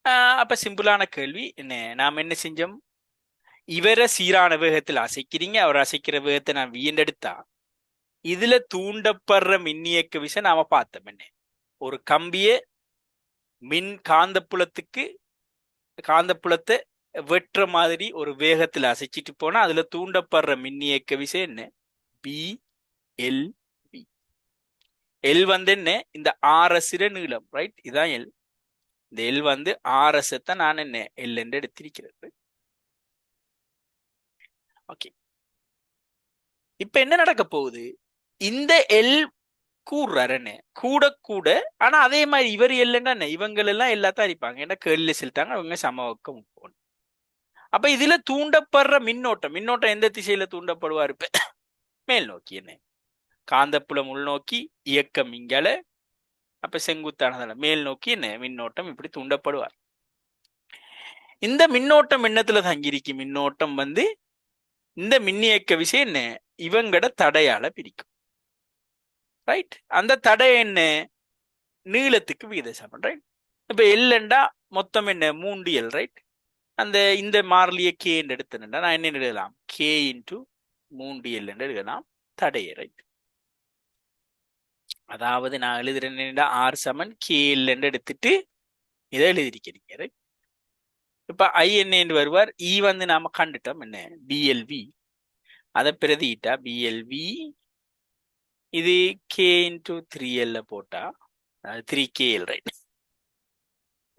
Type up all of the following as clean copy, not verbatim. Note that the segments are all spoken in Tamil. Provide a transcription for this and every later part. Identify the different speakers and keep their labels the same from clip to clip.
Speaker 1: அப்ப சிம்பிளான கேள்வி என்ன, நாம் என்ன செஞ்சோம், இவரை சீரான வேகத்தில் அசைக்கிறீங்க, அவர் அசைக்கிற வேகத்தை நான் வியண்டெடுத்தா இதுல தூண்டப்படுற மின்னியக்க விசை நாம பார்த்தோம். என்ன, ஒரு கம்பிய மின் காந்தப்புலத்தை வெட்டுற மாதிரி ஒரு வேகத்துல அசைச்சிட்டு போனா அதுல தூண்டப்படுற மின்னியக்க விசை என்ன, பி எல் வி. எல் வந்து என்ன, இந்த ஆர்எஸ் நீளம், ரைட், இதான் எல். இந்த எல் வந்து ஆர்எஸ் தான் நான் என்ன எல் என்று எடுத்திருக்கிறது. ஓகே, இப்ப என்ன நடக்க போகுது, இந்த எல் கூடுறாரு என்ன, கூட கூட, ஆனா அதே மாதிரி இவர் எல்லைன்னா என்ன, இவங்க எல்லாம் எல்லாத்தான் அடிப்பாங்க, ஏன்னா கேள்வியில சொல்லிட்டாங்க அவங்க சமவக்கம் போகணும். அப்ப இதுல தூண்டப்படுற மின்னோட்டம், மின்னோட்டம் எந்த திசையில தூண்டப்படுவார், மேல் நோக்கி என்ன, காந்தப்புலம் உள்நோக்கி, இயக்கம் இங்கல, அப்ப செங்குத்தானதால மேல் நோக்கி என்ன மின்னோட்டம் இப்படி தூண்டப்படுவார். இந்த மின்னோட்டம் என்னத்துல தங்கிருக்கு, மின்னோட்டம் வந்து இந்த மின்னியக்க விசை என்ன இவங்கட தடையால பிரிக்கும், ரைட். அந்த தடை என்ன, நீளத்துக்கு விகிதசமம், ரைட். இப்ப எல்ண்டா மொத்தம் என்ன 3L, ரைட். அந்த இந்த மாறிலிய கே என்று எடுத்தேன்டா நான் என்ன எழுதலாம், கே இன்டு 3L என்று எழுதலாம் தடையை, ரைட். அதாவது நான் எழுதுறேன் ஆர் சமன் கே எல் என்று எடுத்துட்டு இதை எழுதிருக்கிறீங்க, ரைட். இப்ப ஐ என்ன வருவார், இ வந்து நாம கண்டுட்டோம் என்ன பிஎல்வி, அதை பிரதிட்டா பிஎல்வி, இது கே இன்டு 3L போட்டா 3KL, ரைட்.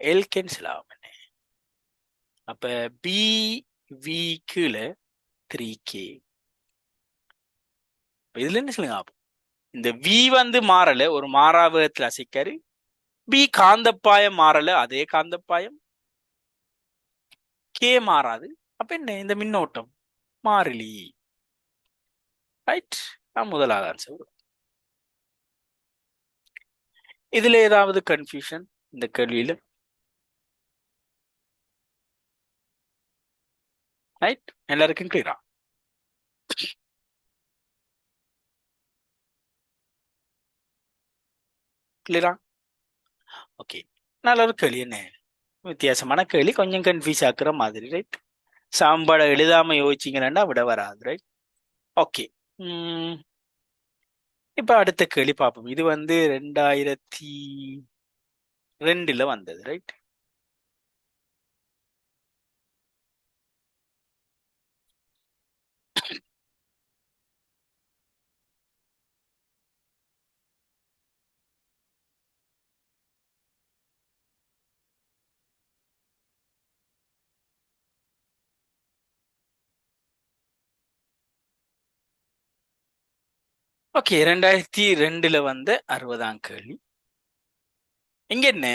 Speaker 1: எல் கேன்சல் ஆகும் என்ன, அப்ப பி வி கீழே 3K. இதுல என்ன சொல்லுங்க, இந்த வி வந்து மாறல, ஒரு மாறாவகத்தில் அசைக்காரு. பி காந்தப்பாயம் மாறல, அதே காந்தப்பாயம். கே மாறாது, அப்ப என்ன, இந்த மின்னோட்டம் மாறிலி, ரைட். முதலாவது ஆன்சர். இதுல ஏதாவது கன்ஃபியூஷன் இந்த கேள்வியில, ரைட், எல்லாருக்கும் கிளியரா, கிளியரா? ஓகே, நல்ல ஒரு கேள்வி, என்ன வித்தியாசமான கேள்வி, கொஞ்சம் கன்ஃபியூஸ் ஆக்குற மாதிரி, ரைட். சாம்பாட எழுதாம யோசிச்சிங்கன்னா விட வராது, ரைட். ஓகே, இப்ப அடுத்த கேள்வி பார்ப்போம். இது வந்து 2002 வந்தது, ரைட். ஓகே, 2002 வந்த 60ஆம் கேள்வி. இங்க என்ன,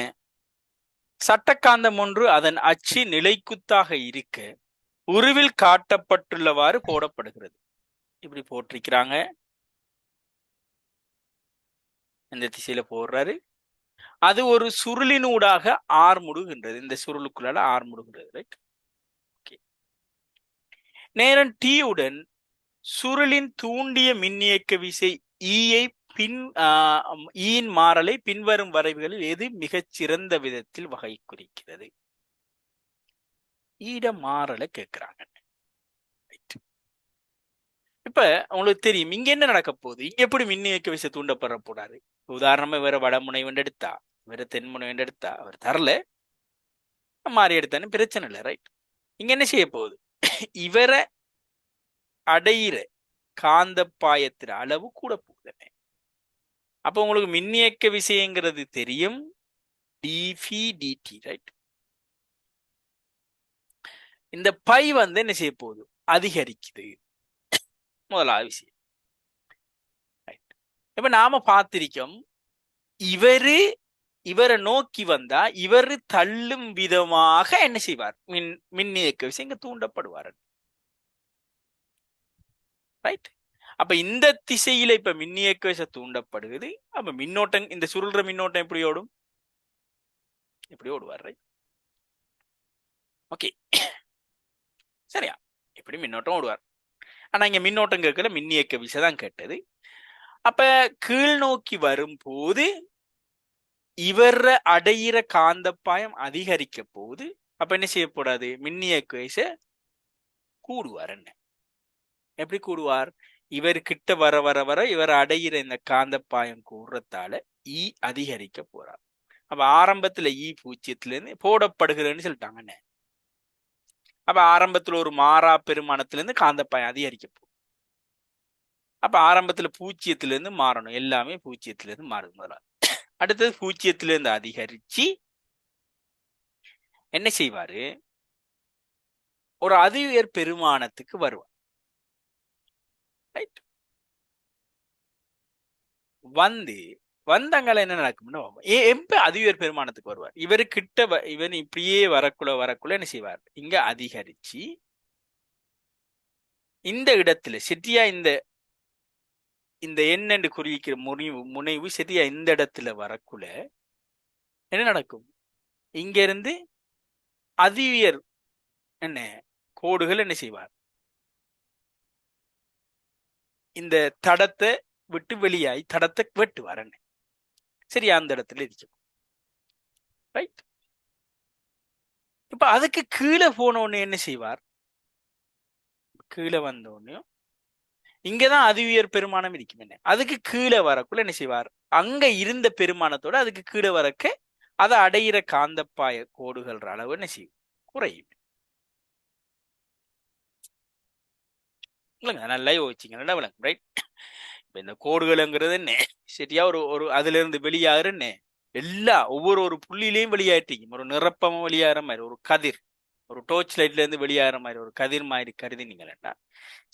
Speaker 1: சட்டக்காந்தம் ஒன்று அதன் அச்சு நிலைக்குத்தாக இருக்க உருவில் காட்டப்பட்டுள்ளவாறு போடப்படுகிறது. இப்படி போட்டிருக்கிறாங்க, இந்த திசையில போடுறாரு. அது ஒரு சுருளினூடாக ஆர்முடுகின்றது, இந்த சுருளுக்குள்ளால ஆர்முடுகின்றது, ரைட். நேரம் t உடன் சுருளின் தூண்டிய மின்னியக்க விசை ஈயை ஈயின் மாறலை பின்வரும் வரைவுகளில் எது மிகச் சிறந்த விதத்தில் வகை குறிக்கிறது. ஈட மாறலை கேட்கிறாங்க. இப்ப உங்களுக்கு தெரியும் இங்க என்ன நடக்க போகுது, இங்க எப்படி மின்னியக்க விசை தூண்டப்பட போடாது. உதாரணமா வேற வடமுனை எடுத்தா, வேற தென்முனை எடுத்தா, அவர் தரல, மாறி எடுத்தான்னு பிரச்சனை இல்லை, ரைட். இங்க என்ன செய்ய போகுது, இவரை அடையிற காந்த பாயத்தின் அளவு கூட போகுது. அப்ப உங்களுக்கு மின்னியக்க விசைங்கிறது தெரியும், dphi dt, ரைட். இந்த பை வந்து என்ன செய்ய போகுது, அதிகரிக்குது, முதலாவது விஷயம். இப்ப நாம பார்த்திருக்கோம், இவரை நோக்கி வந்தா இவர் தள்ளும் விதமாக என்ன செய்வார், மின்னியக்க விசை இங்க தூண்டப்படுவார், ரைட். அப்ப இந்த திசையில இப்ப மின்னியக்க விசை தூண்டப்படுகிறது. அப்ப மின்னோட்டம், இந்த சுருள்ற மின்னோட்டம் எப்படி ஓடும், எப்படி ஓடுவார், ரைட். ஓகே, சரியா, எப்படி மின்னோட்டம் ஓடுவார். ஆனா இங்க மின்னோட்டம் கேட்கல, மின்னியக்க விசை தான் கேட்டது. அப்ப கீழ் நோக்கி வரும்போது இவர அடையிற காந்தப்பாயம் அதிகரிக்க போகுது. அப்ப என்ன செய்யக்கூடாது? மின்னியக்கு விசை கூடுவார். என்ன எப்படி கூடுவார்? இவர் கிட்ட வர வர வர இவர் அடையிற இந்த காந்தப்பாயம் கூடுறதால ஈ அதிகரிக்க போறார். அப்ப ஆரம்பத்துல ஈ பூஜ்ஜியத்துல இருந்து போடப்படுகிறன்னு சொல்லிட்டாங்க. அப்ப ஆரம்பத்துல ஒரு மாறா பெருமானத்துல இருந்து காந்தப்பாயம் அதிகரிக்க போகும். அப்ப ஆரம்பத்துல பூஜ்ஜியத்துல இருந்து மாறணும். எல்லாமே பூஜ்ஜியத்துல இருந்து மாறுது. முதல்ல அடுத்தது பூஜ்ஜியத்துல இருந்து அதிகரிச்சு என்ன செய்வாரு? ஒரு அதிஉயர் பெருமானத்துக்கு வருவார். ரைட்? வந்தங்கள என்ன நடக்கும்னு எப்ப அதிஉயர் பெருமானத்துக்கு வருவார்? இவரு கிட்ட இவன் இப்படியே வரக்குள்ள என்ன செய்வார்? இங்க அதிகரிச்சு இந்த இடத்துல சரியா இந்த எண் என்று குறிக்கிற முனைவு சரியா இந்த இடத்துல வரக்குள்ள என்ன நடக்கும்? இங்க இருந்து அதிஉயர் என்ன கோடுகள் என்ன செய்வார்? இந்த தடத்தை விட்டு வெளியாய் தடத்தை வெட்டுவார். என்ன சரியா அந்த இடத்துல இருக்கும். ரைட்? இப்ப அதுக்கு கீழே போனோன்னு என்ன செய்வார்? கீழே வந்தோடனே இங்கதான் அதிஉயர் பெருமானம் இருக்கும். என்ன அதுக்கு கீழே வரக்குள்ள என்ன செய்வார்? அங்க இருந்த பெருமானத்தோட அதுக்கு கீழே வரக்க அதை அடையிற காந்தப்பாய கோடுகள் அளவு என்ன செய்யும்? குறையும். இல்லைங்க, நல்லா யோசிச்சிங்க, நல்லா விளங்கும். ரைட்? இப்ப இந்த கோடுகள்ங்கிறது என்ன சரியா ஒரு அதுல இருந்து வெளியாகிற என்ன ஒவ்வொரு புள்ளியிலையும் வெளியாயிட்டீங்க. ஒரு நிரப்பமா வெளியாகிற மாதிரி ஒரு கதிர், ஒரு டோர்ச் லைட்ல இருந்து வெளியாகிற மாதிரி ஒரு கதிர் மாதிரி கருதினீங்களா?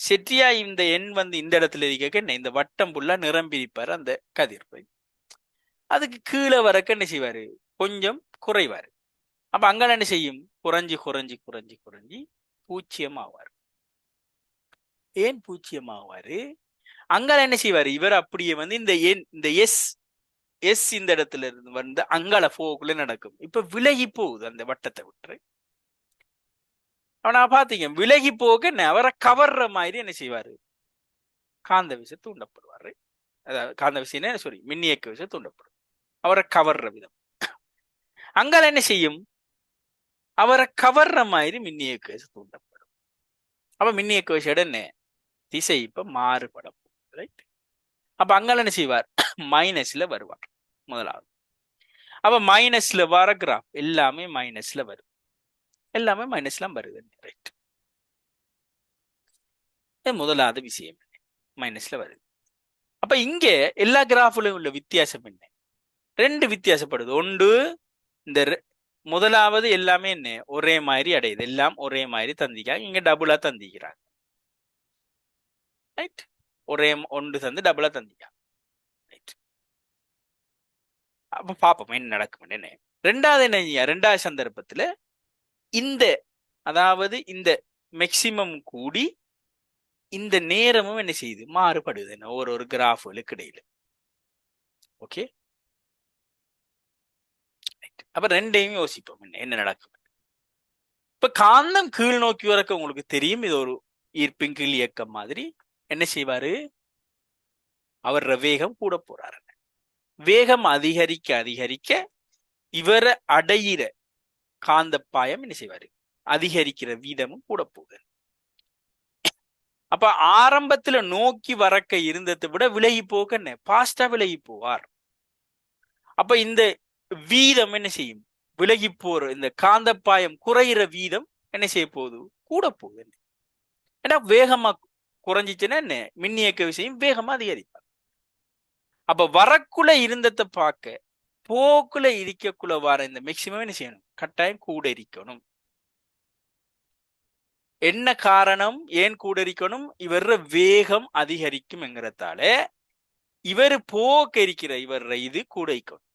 Speaker 1: செட்டியா இந்த எண் இந்த இடத்துல இருக்க என்ன இந்த வட்டம் புல்லா நிரம்பியிருப்பாரு அந்த கதிர். அதுக்கு கீழே வரக்க என்ன செய்வாரு? கொஞ்சம் குறைவாரு. அப்ப அங்க என்ன செய்யும்? குறைஞ்சி குறைஞ்சி குறைஞ்சி குறைஞ்சி பூச்சியம் ஆவார். ஏன் பூச்சியம் ஆவாரு? அங்க என்ன செய்வாரு? இவர் அப்படியே இந்த எஸ் இந்த இடத்துல இருந்து அங்கால போக்குள்ள நடக்கும். இப்ப விலகி போகுது அந்த வட்டத்தை விட்டு. அவனா பாத்தீங்க விலகி போக அவரை கவர்ற மாதிரி என்ன செய்வாரு? காந்த விசை தூண்டப்படுவாரு. அதாவது காந்த விசைனா மின்னியக்க விசை தூண்டப்படும். அவரை கவர்ற விதம். அங்கால என்ன செய்யும்? அவரை கவர்ற மாதிரி மின்னியக்க விசை தூண்டப்படும். அப்ப மின்னியக்க விசையோட என்ன திசை இப்ப மாறுபடும். ரைட்? அப்ப அங்கால என்ன செய்வார்? மைனஸ்ல வருவார் முதலாவது. அப்ப மைனஸ்ல வர கிராஃப் எல்லாமே மைனஸ்ல வரும். எல்லாமே மைனஸ்ல வருது. ரைட்? முதலாவது விஷயம் மைனஸ்ல வருது. அப்ப இங்க எல்லா கிராஃப்லயும் உள்ள வித்தியாசம் என்ன? ரெண்டு வித்தியாசப்படுது. ஒன்று இந்த முதலாவது எல்லாமே என்ன ஒரே மாதிரி அடையுது. எல்லாம் ஒரே மாதிரி தந்திக்கிறாங்க. இங்க டபுளா தந்திக்கிறாங்க. ரைட்? ஒரே ஒன்று தந்து டபுளா தந்திக்கிறாங்க. ரைட்? அப்ப பாப்போம் என்ன நடக்கும். என்ன ரெண்டாவது என்ன? ரெண்டாவது சந்தர்ப்பத்துல அதாவது இந்த மேக்சிமம் கூடி இந்த நேரமும் என்ன செய்யுது? மாறுபடுது. என்ன ஒரு கிராஃபுகளுக்கு இடையில. ஓகே, அப்ப ரெண்டையும் யோசிப்போம் என்ன நடக்கும். இப்ப காந்தம் கீழ் நோக்கி வரக்க உங்களுக்கு தெரியும். இது ஒரு ஈர்ப்பின் கீழ் இயக்கம் மாதிரி. என்ன செய்வாரு? அவர் வேகம் கூட போறாரு. வேகம் அதிகரிக்க அதிகரிக்க இவரை அடையிற காந்தப்பாயம் என்ன செய்வாரு? அதிகரிக்கிற வீதமும் கூட போகுது. அப்ப ஆரம்பத்துல நோக்கி வரக்க இருந்ததை விட விலகி போக என்ன பாஸ்டா விலகி போவார். அப்ப இந்த வீதம் என்ன செய்யும்? விலகி போற இந்த காந்தப்பாயம் குறையிற வீதம் என்ன செய்ய போகுது? கூட போகுது. ஏன்னா வேகமா குறைஞ்சிச்சுன்னா என்ன மின்னியக்க விசையும் வேகமா அதிகரிப்பார். அப்ப வரக்குள்ள இருந்ததை பார்க்க போக்குல இருக்கக்குள்ள வர இந்த மேக்சிமம் என்ன செய்யணும்? கட்டாயம் கூட இருக்கணும். என்ன காரணம்? ஏன் கூட இருக்கணும்? இவர் வேகம் அதிகரிக்கும் என்கிறதால இவர் போக்க இருக்கிற இவர் இது கூட இருக்கணும்.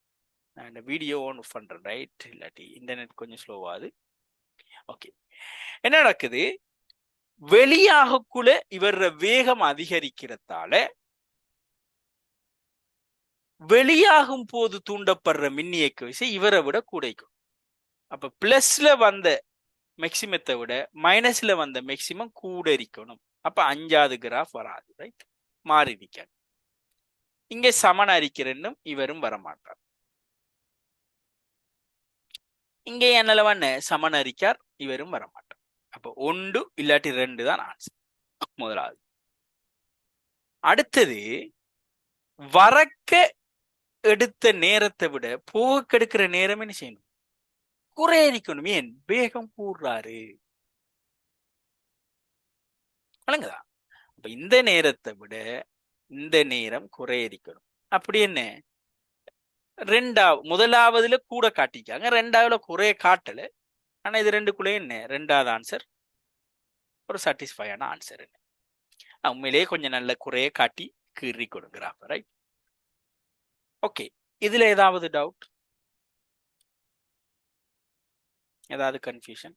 Speaker 1: நான் இந்த வீடியோ ஆன் பண்றேன். ரைட்? இல்லாட்டி இன்டர்நெட் கொஞ்சம் ஸ்லோவாது. ஓகே, என்ன நடக்குது? வெளியாகக்குள்ள இவர் வேகம் அதிகரிக்கிறதால வெளியாகும் போது தூண்டப்படுற மின்னியக்க விசை இவரை விட கூடைக்கும். அப்ப பிளஸ்ல வந்த மேக்சிமத்தை விட மைனஸ்ல வந்த மேக்சிமம் கூட இருக்கணும். அப்ப அஞ்சாவது கிராஃப் வராது. ரைட்? மாறி நிற்க இங்க சமன் அரிக்கிறன்னும் இவரும் வரமாட்டார். இங்கே என்னால சமனரிக்கார் இவரும் வரமாட்டார். அப்போ 1 இல்லாட்டி 2 தான் ஆன்சர் முதலாவது. அடுத்தது வரக்க எடுத்த நேரத்தை விட போக எடுக்கிற நேரம் என்ன செய்யணும்? குறையடிக்கணும். ஏன்? வேகம் கூடுறாரு. வழங்குதா? அப்ப இந்த நேரத்தை விட இந்த நேரம் குறையடிக்கணும். அப்படி என்ன? முதலாவதுல கூட காட்டிக்காங்க, ரெண்டாவதுல குறைய காட்டல. ஆனா இது ரெண்டுக்குள்ளே என்ன? ரெண்டாவது ஆன்சர் ஒரு சாட்டிஸ்ஃபையான ஆன்சர். என்ன உண்மையிலேயே கொஞ்சம் நல்ல குறைய காட்டி கீறி கொடுக்குறாங்க. Right, okay. இதுல ஏதாவது டவுட், ஏதாவது கன்ஃபியூஷன்?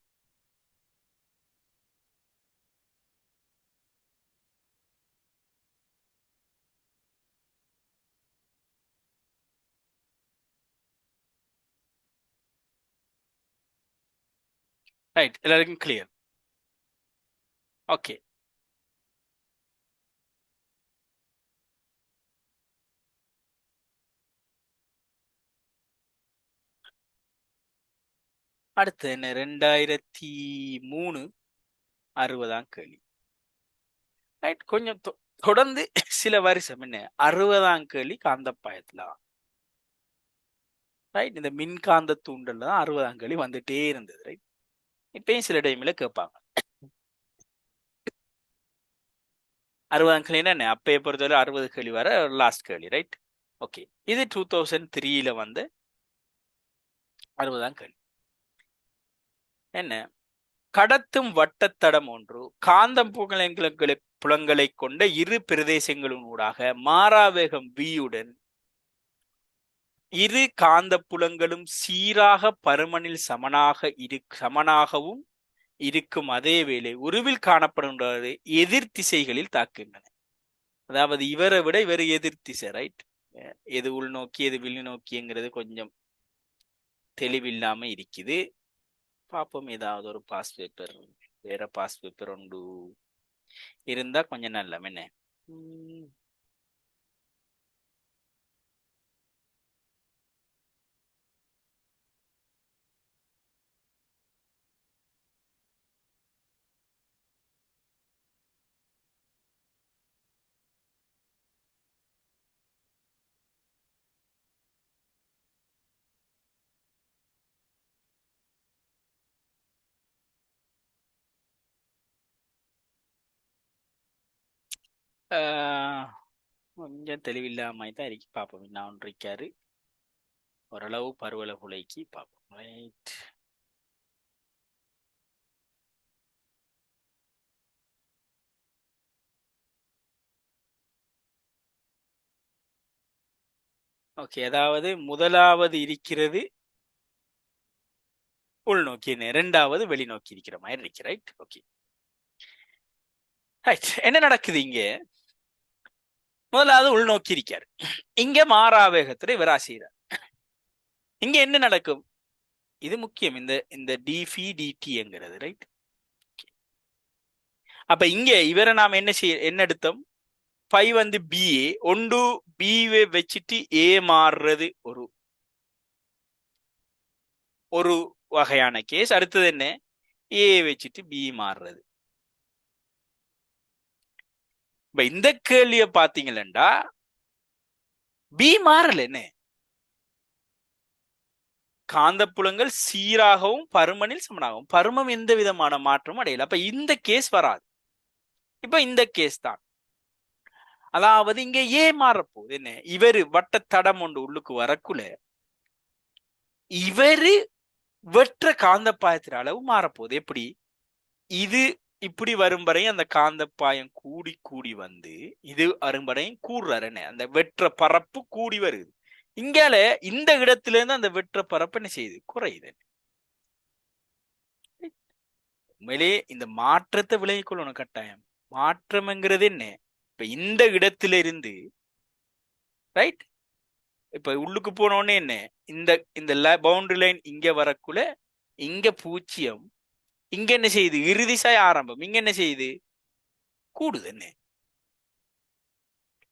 Speaker 1: ரைட், எல்லாருக்கும் கிளியர்? ஓகே. அடுத்து என்ன? 2003 60ஆம் கேள்வி. ரைட், கொஞ்சம் தொடர்ந்து சில வருஷம் என்ன 60ஆம் கேள்வி காந்தப்பாயத்துல. ரைட், இந்த மின்காந்த தூண்டல் தான் 60ஆம் கேள்வி வந்துட்டே இருந்தது. ரைட், இப்பயும் சில டைம்ல கேட்பாங்க 60ஆம் கேள்வி என்ன, அப்பைய பொறுத்தவரை 60 கேள்வி வர லாஸ்ட் கேள்வி. Right, okay. இது 2003 வந்து 60ஆம் கேள்வி. என்ன? கடத்தும் வட்டத்தடம் ஒன்று காந்தம் புலங்களை கொண்ட இரு பிரதேசங்களின் ஊடாக மாறாவேகம் வியுடன் இரு காந்த புலங்களும் சீராக பருமனில் சமனாகவும் இருக்கும் அதே வேளை உருவில் காணப்படுகின்றது எதிர் திசைகளில் தாக்குகின்றன. அதாவது இவரை விட இவர் எதிர் திசை. ரைட், எது உள்நோக்கி எது வெளிநோக்கிங்கிறது கொஞ்சம் தெளிவில்லாம இருக்குது. பார்ப்போம், ஏதாவது ஒரு பாஸ் பேப்பர், வேற பாஸ் பேப்பர் ஒன்று இருந்தா கொஞ்சம் நல்ல. என்ன கொஞ்சம் தெளிவில்லாம தான் இருக்கு. பார்ப்போம், என்ன ஒன்று இருக்காரு. ஓரளவு பருவல புலைக்கு பார்ப்போம். Right, okay. அதாவது முதலாவது இருக்கிறது உள்நோக்கி, இரண்டாவது வெளிநோக்கி இருக்கிற மாதிரி இருக்கு. Right, okay. ரைட், என்ன நடக்குது இங்க? முதலாவது உள்நோக்கி இருக்காரு, இங்க மாறாவேகத்துல இவர் ஆசைகிறார். இங்க என்ன நடக்கும்? இது முக்கியம், இந்த இந்த டிஃபி டிடிங்கிறது. ரைட், அப்ப இங்க இவரை நாம என்ன எடுத்தோம்? பை வந்து பிஏ ஒன்று பிஏ வச்சுட்டு ஏ மாறுறது ஒரு வகையான கேஸ். அடுத்தது என்ன? ஏ வச்சுட்டு பி மாறுறது. இப்ப இந்த கேள்விய பாத்தீங்களா, பி மாறல. என்ன? காந்தப்புலங்கள் சீராகவும் பருமனில் சமனாகவும், பருமம் எந்த விதமான மாற்றமும் அடையல. அப்ப இந்த கேஸ் வராது. இப்ப இந்த கேஸ் தான். அதாவது இங்க ஏ மாறப்போகுது. என்ன? இவரு வட்ட தடம் ஒன்று உள்ளுக்கு வரக்குள்ள இவரு வெற்ற காந்தப்பாயத்தின் அளவு மாறப்போகுது. எப்படி? இது இப்படி வரும் வரையும் அந்த காந்தப்பாயம் கூடி கூடி வந்து இது அரும்படையும் கூடுறாரு. என்ன? அந்த வெற்ற பரப்பு கூடி வருது. இங்கால இந்த இடத்துல இருந்து அந்த வெற்ற பரப்பு என்ன செய்யுது? குறையுது. உண்மையிலே இந்த மாற்றத்தை விலகிக் கொள்ளணும் கட்டாயம். மாற்றம்ங்கிறது என்ன? இப்ப இந்த இடத்துல இருந்து ரைட், இப்ப உள்ளுக்கு போனோடனே என்ன, இந்த இந்த பவுண்டரி லைன் இங்க வரக்குள்ள இங்க 0, இங்க என்ன செய்யுது? இறுதிசாய் ஆரம்பம். இங்க என்ன செய்யுது? கூடுது. என்ன?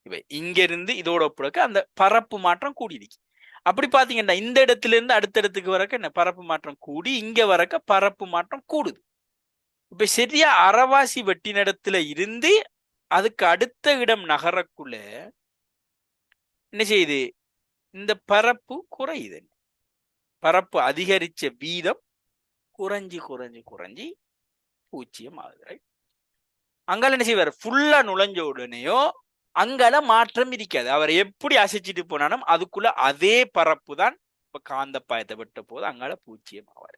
Speaker 1: இப்ப இங்க இருந்து இதோட ஒப்புழக்க அந்த பரப்பு மாற்றம் கூடிடுச்சு. அப்படி பாத்தீங்கன்னா இந்த இடத்துல இருந்து அடுத்த இடத்துக்கு வரக்க என்ன பரப்பு மாற்றம் கூடி இங்க வரக்க பரப்பு மாற்றம் கூடுது. இப்ப சரியா அறவாசி வெட்டினிடத்துல இருந்து அதுக்கு அடுத்த இடம் நகரக்குள்ள என்ன செய்யுது, இந்த பரப்பு குறையுது. பரப்பு அதிகரிச்ச வீதம் குறைஞ்சி குறைஞ்சி குறைஞ்சி 0 ஆகுது. அங்கால என்ன செய்வார், ஃபுல்லா நுழைஞ்ச உடனேயோ அங்கால மாற்றம் இருக்காது. அவர் எப்படி அசைச்சிட்டு போனாலும் அதுக்குள்ள அதே பரப்பு தான். இப்ப காந்த பாயத்தை விட்ட போது அங்கால 0 ஆவார்.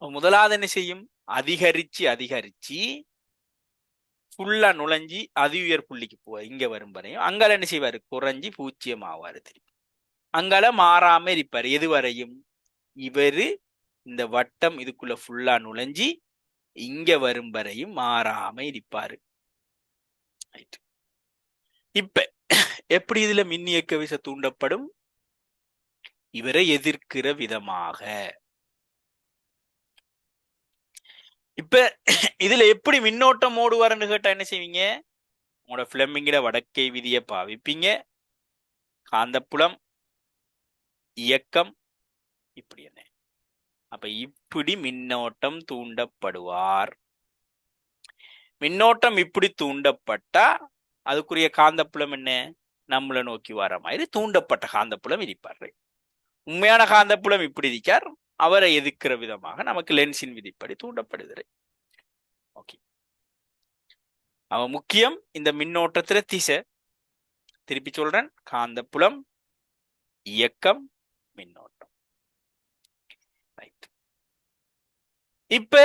Speaker 1: முதலாவது என்ன செய்யும், அதிகரிச்சு அதிகரிச்சு ஃபுல்லா நுழைஞ்சி அதி உயர் புள்ளிக்கு இங்க வரும் வரையும் அங்கால என்ன செய்வாரு, குறைஞ்சி 0 ஆவாரு. திருப்பி அங்கால மாறாம இருப்பாரு. எது வரையும், இவரு இந்த வட்டம் இதுக்குள்ள ஃபுல்லா நுழைஞ்சி இங்க வரும் வரையும் மாறாம இருப்பாரு. இப்ப எப்படி இதுல மின்னியக்க விசை தூண்டப்படும், இவரை எதிர்க்கிற விதமாக. இப்ப இதுல எப்படி மின்னோட்டம் ஓடுவாருன்னு கேட்டா என்ன செய்வீங்க, உங்களோட பிளெமிங்கிற வடக்கை விதியை பாவிப்பீங்க. காந்தப்புலம், இயக்கம், இப்படி என்ன. அப்ப இப்படி மின்னோட்டம் தூண்டப்படுவார். மின்னோட்டம் இப்படி தூண்டப்பட்டா அதுக்குரிய காந்தப்புலம் என்ன, நம்மளை நோக்கி வர மாதிரி தூண்டப்பட்ட காந்தப்புலம் இருப்பார். உண்மையான காந்தப்புலம் இப்படி இருக்கார், அவரை எதிர்க்கிற விதமாக நமக்கு லென்ஸின் விதிப்படி தூண்டப்படுது. ஓகே, அவன் முக்கியம் இந்த மின்னோட்டத்துல திசை. திருப்பி சொல்றேன், காந்தப்புலம், இயக்கம், மின்னோட்டம். இப்ப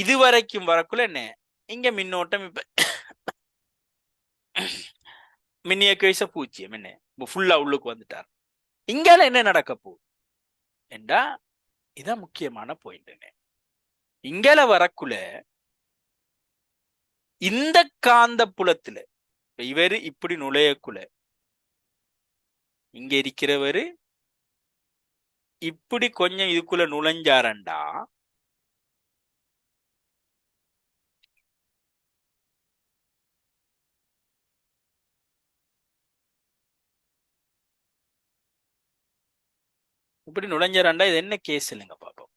Speaker 1: இதுவரைக்கும் வரக்குள்ள என்ன, இங்க மின்னோட்டம் இப்ப மின்னியக்க விசை 0 என்ன ஃபுல்லா உள்ளுக்கு வந்துட்டார். இங்கால என்ன நடக்க போகுது என்றா, இதான் முக்கியமான பாயிண்ட். என்ன இங்கால வரக்குள்ள இந்த காந்த புலத்துல இவரு இப்படி நுழையக்குள்ள இங்க இருக்கிறவரு இப்படி கொஞ்சம் இதுக்குள்ள நுழைஞ்சாரண்டா இப்படி நுழைஞ்சாரண்டா இது என்ன கேஸ் இல்லைங்க பாப்போம்.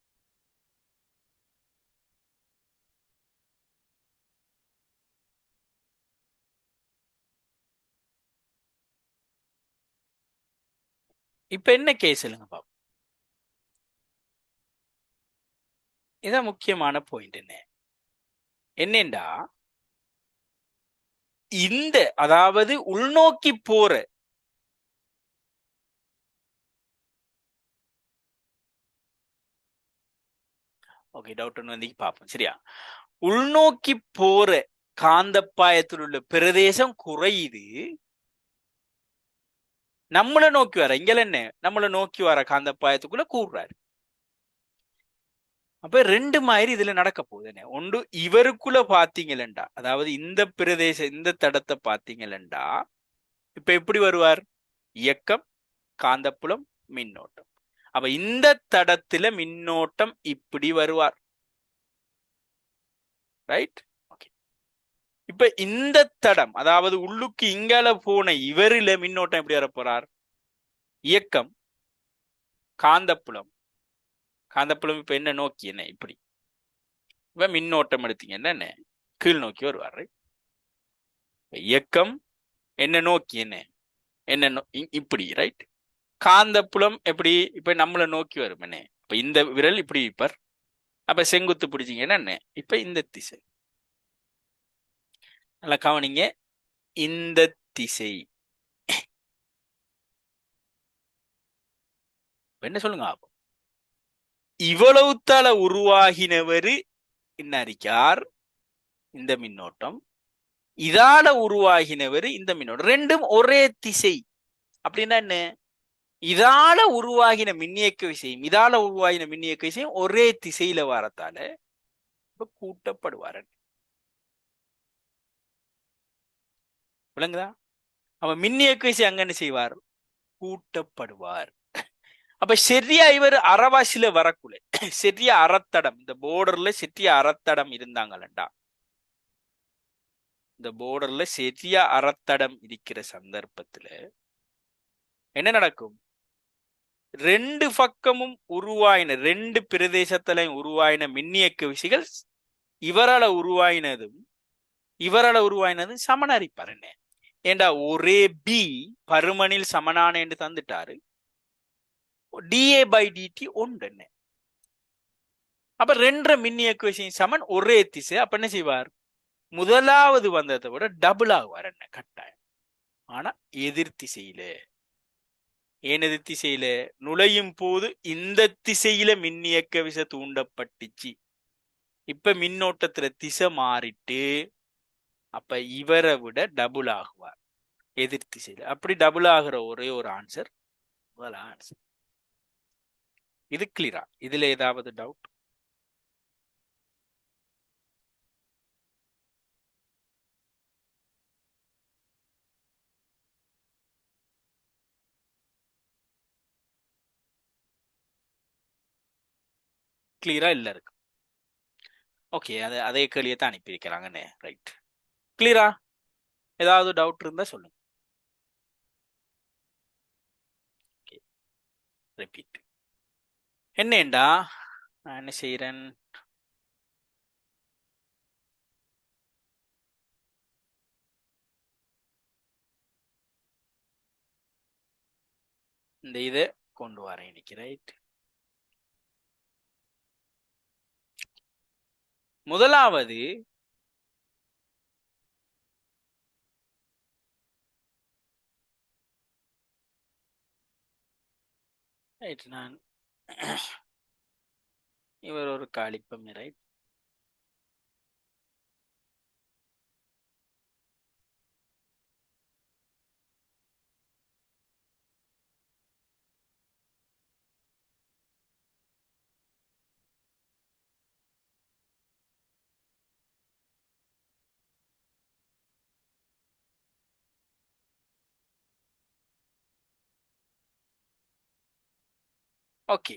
Speaker 1: இப்ப என்ன கேஸ் இல்லைங்க பாப்போம். இதான் முக்கியமான பாயிண்ட். என்னண்டா இந்த அதாவது உள்நோக்கி போற ஓகே டவுட் ஒன்று வந்து பார்ப்போம் சரியா. உள்நோக்கி போற காந்தப்பாயத்தில் உள்ள பிரதேசம் குறையுது, நம்மளை நோக்கி வர இங்க என்ன நம்மளை நோக்கி வர காந்தப்பாயத்துக்குள்ள கூடுறாரு. அப்ப ரெண்டு மாதிரி இதுல நடக்க போகுது. என்ன ஒன்று, இவருக்குள்ள பாத்தீங்களா, அதாவது இந்த பிரதேச இந்த தடத்தை பாத்தீங்களா, இப்ப எப்படி வருவார், இயக்கம், காந்தப்புலம், மின்னோட்டம். அப்ப இந்த தடத்துல மின்னோட்டம் இப்படி வருவார். ரைட். ஓகே, இப்ப இந்த தடம் அதாவது உள்ளுக்கு இங்கால போன இவரில மின்னோட்டம் எப்படி வர போறார், இயக்கம், காந்தப்புலம். காந்தப்புலம் இப்ப என்ன நோக்கி என்ன இப்படி, இப்ப மின்னோட்டம் எடுத்தீங்கன்னா என்ன கீழ் நோக்கி வருவார். இயக்கம் என்ன நோக்கி என்ன என்ன இப்படி. ரைட். காந்தப்புலம் எப்படி இப்ப நம்மளை நோக்கி வரும். என்ன இப்ப இந்த விரல் இப்படி இருப்பார். அப்ப செங்குத்து பிடிச்சிங்கன்னா என்ன இப்ப இந்த திசை. நல்லா கவனிங்க, இந்த திசை என்ன சொல்லுங்க. இவ்வளவு தள உருவாகினவரு என்ன அறிக்கார், இந்த மின்னோட்டம். இதால உருவாகினவர் இந்த மின்னோட்டம். ரெண்டும் ஒரே திசை. அப்படின்னா என்ன, இதால உருவாகின மின்னியக்க விசையும் இதால உருவாகின மின்னியக்க விசையும் ஒரே திசையில வரத்தால கூட்டப்படுவார். விளங்குதா? அவ மின்னியக்க விசை அங்க என்ன செய்வார், கூட்டப்படுவார். அப்ப சரியா இவர் அறவாசில வரக்குள்ள சரியா அறத்தடம், இந்த போர்டர்ல சரியா அறத்தடம் இருந்தாங்களா, இந்த போர்டர்ல சரியா அறத்தடம் இருக்கிற சந்தர்ப்பத்துல என்ன நடக்கும், ரெண்டு பக்கமும் உருவாயின, ரெண்டு பிரதேசத்திலையும் உருவாயின மின்னியக்கு விசைகள் இவரால உருவாயினதும் சமனரிப்பார் என்ன. ஏண்டா ஒரே பி பருமனில் சமனான என்று தந்துட்டாரு. டிஏ பை டிடி ஒன்று என்ன. அப்ப ரெண்டரை மின்னியக்கு விசையும் சமன், ஒரே திசை. அப்ப என்ன செய்வார், முதலாவது வந்ததை விட டபுள் ஆகுவார் என்ன கட்டாயம். ஆனா எதிர் திசையில. ஏன் எதிர் திசையில? நுழையும் போது இந்த திசையில மின்னியக்க விசை தூண்டப்பட்டுச்சு. இப்ப மின்னோட்டத்துல திசை மாறிட்டு அப்ப இவரை விட டபுள் ஆகுவார் எதிர் திசையில. அப்படி டபுள் ஆகிற ஒரே ஒரு ஆன்சர் முதல் ஆன்சர். இது கிளியரா? இதுல ஏதாவது டவுட்? கிளியரா இல்ல இருக்கு. ஓகே, அதே கேள்வியை தான் அனுப்பியிருக்கிறாங்கண்ணே. ரைட், கிளியரா? ஏதாவது டவுட் இருந்தா சொல்லுங்க. ரிப்பீட். என்னேண்டா நான் என்ன செய்யறேன், இந்த இதை கொண்டு வரேன் இன்னைக்கு. ரைட், முதலாவது ரைட், நான் இவர் ஒரு காலிப்பம். Right, okay.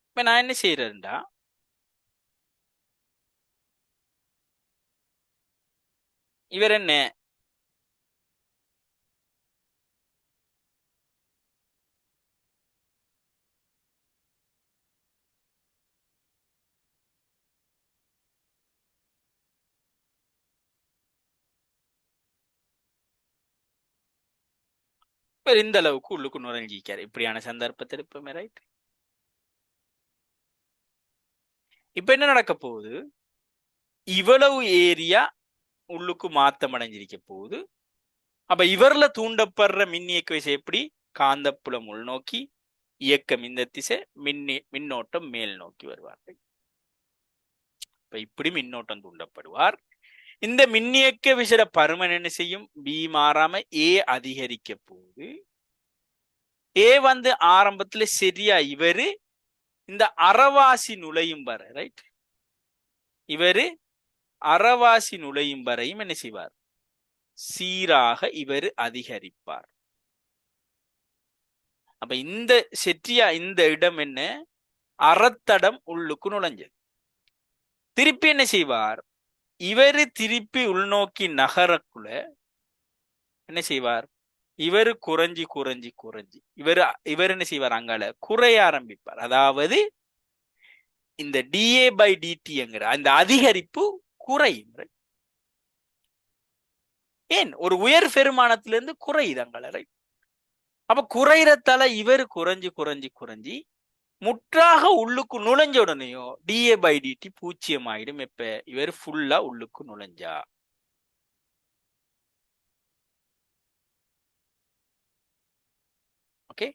Speaker 1: இப்ப நான் என்ன செய்யறேன்டா, இவர் என்ன இவர் இந்த அளவுக்கு உள்ளுக்கு நுழைஞ்சிக்காரு இப்படியான சந்தர்ப்பத்தில். இப்ப ரைட், இப்ப என்ன நடக்க போகுது, இவ்வளவு ஏரியா உள்ளுக்கு மாத்தம் அடைஞ்சிருக்க போகுது. அப்ப இவர்ல தூண்டப்படுற மின் இயக்க விசை எப்படி, காந்தப்புலம் உள்நோக்கி, இயக்கம் இந்த திசை, மின்னோட்டம் மேல் நோக்கி வருவார்கள். இப்ப இப்படி மின்னோட்டம் தூண்டப்படுவார். இந்த மின்னியக்க விசைட பருமன் என்ன செய்யும், பி மாறாம ஏ அதிகரிக்க போகுது. ஏ வந்து ஆரம்பத்துல சரியா இவரு இந்த அறவாசி நுழையும் வரை, ரைட், இவரு அறவாசி நுழையும் வரையும் என்ன செய்வார், சீராக இவர் அதிகரிப்பார். அப்ப இந்த செற்றியா இந்த இடம் என்ன, அறத்தடம் உள்ளுக்கு நுழைஞ்சது. திருப்பி என்ன செய்வார், இவரு திருப்பி உள்நோக்கி நகரக்குள்ள என்ன செய்வார், இவரு குறைஞ்சி குறைஞ்சி குறைஞ்சி இவர் என்ன செய்வார், அங்கால குறைய ஆரம்பிப்பார். அதாவது இந்த டிஏ பை டிடிங்கிற அந்த அதிகரிப்பு குறையும். ஏன், ஒரு உயர் பெருமானத்திலிருந்து குறையுது அங்கால. ரைட், அப்ப குறைறத்தால இவர் குறைஞ்சி குறைஞ்சி குறைஞ்சி முற்றாக உள்ளுக்கு நுழைஞ்ச உடனேயோ டிஏ பை டிடி 0 ஆயிடும். இப்ப இவர் ஃபுல்லா உள்ளுக்கு நுழைஞ்சா. ஓகே,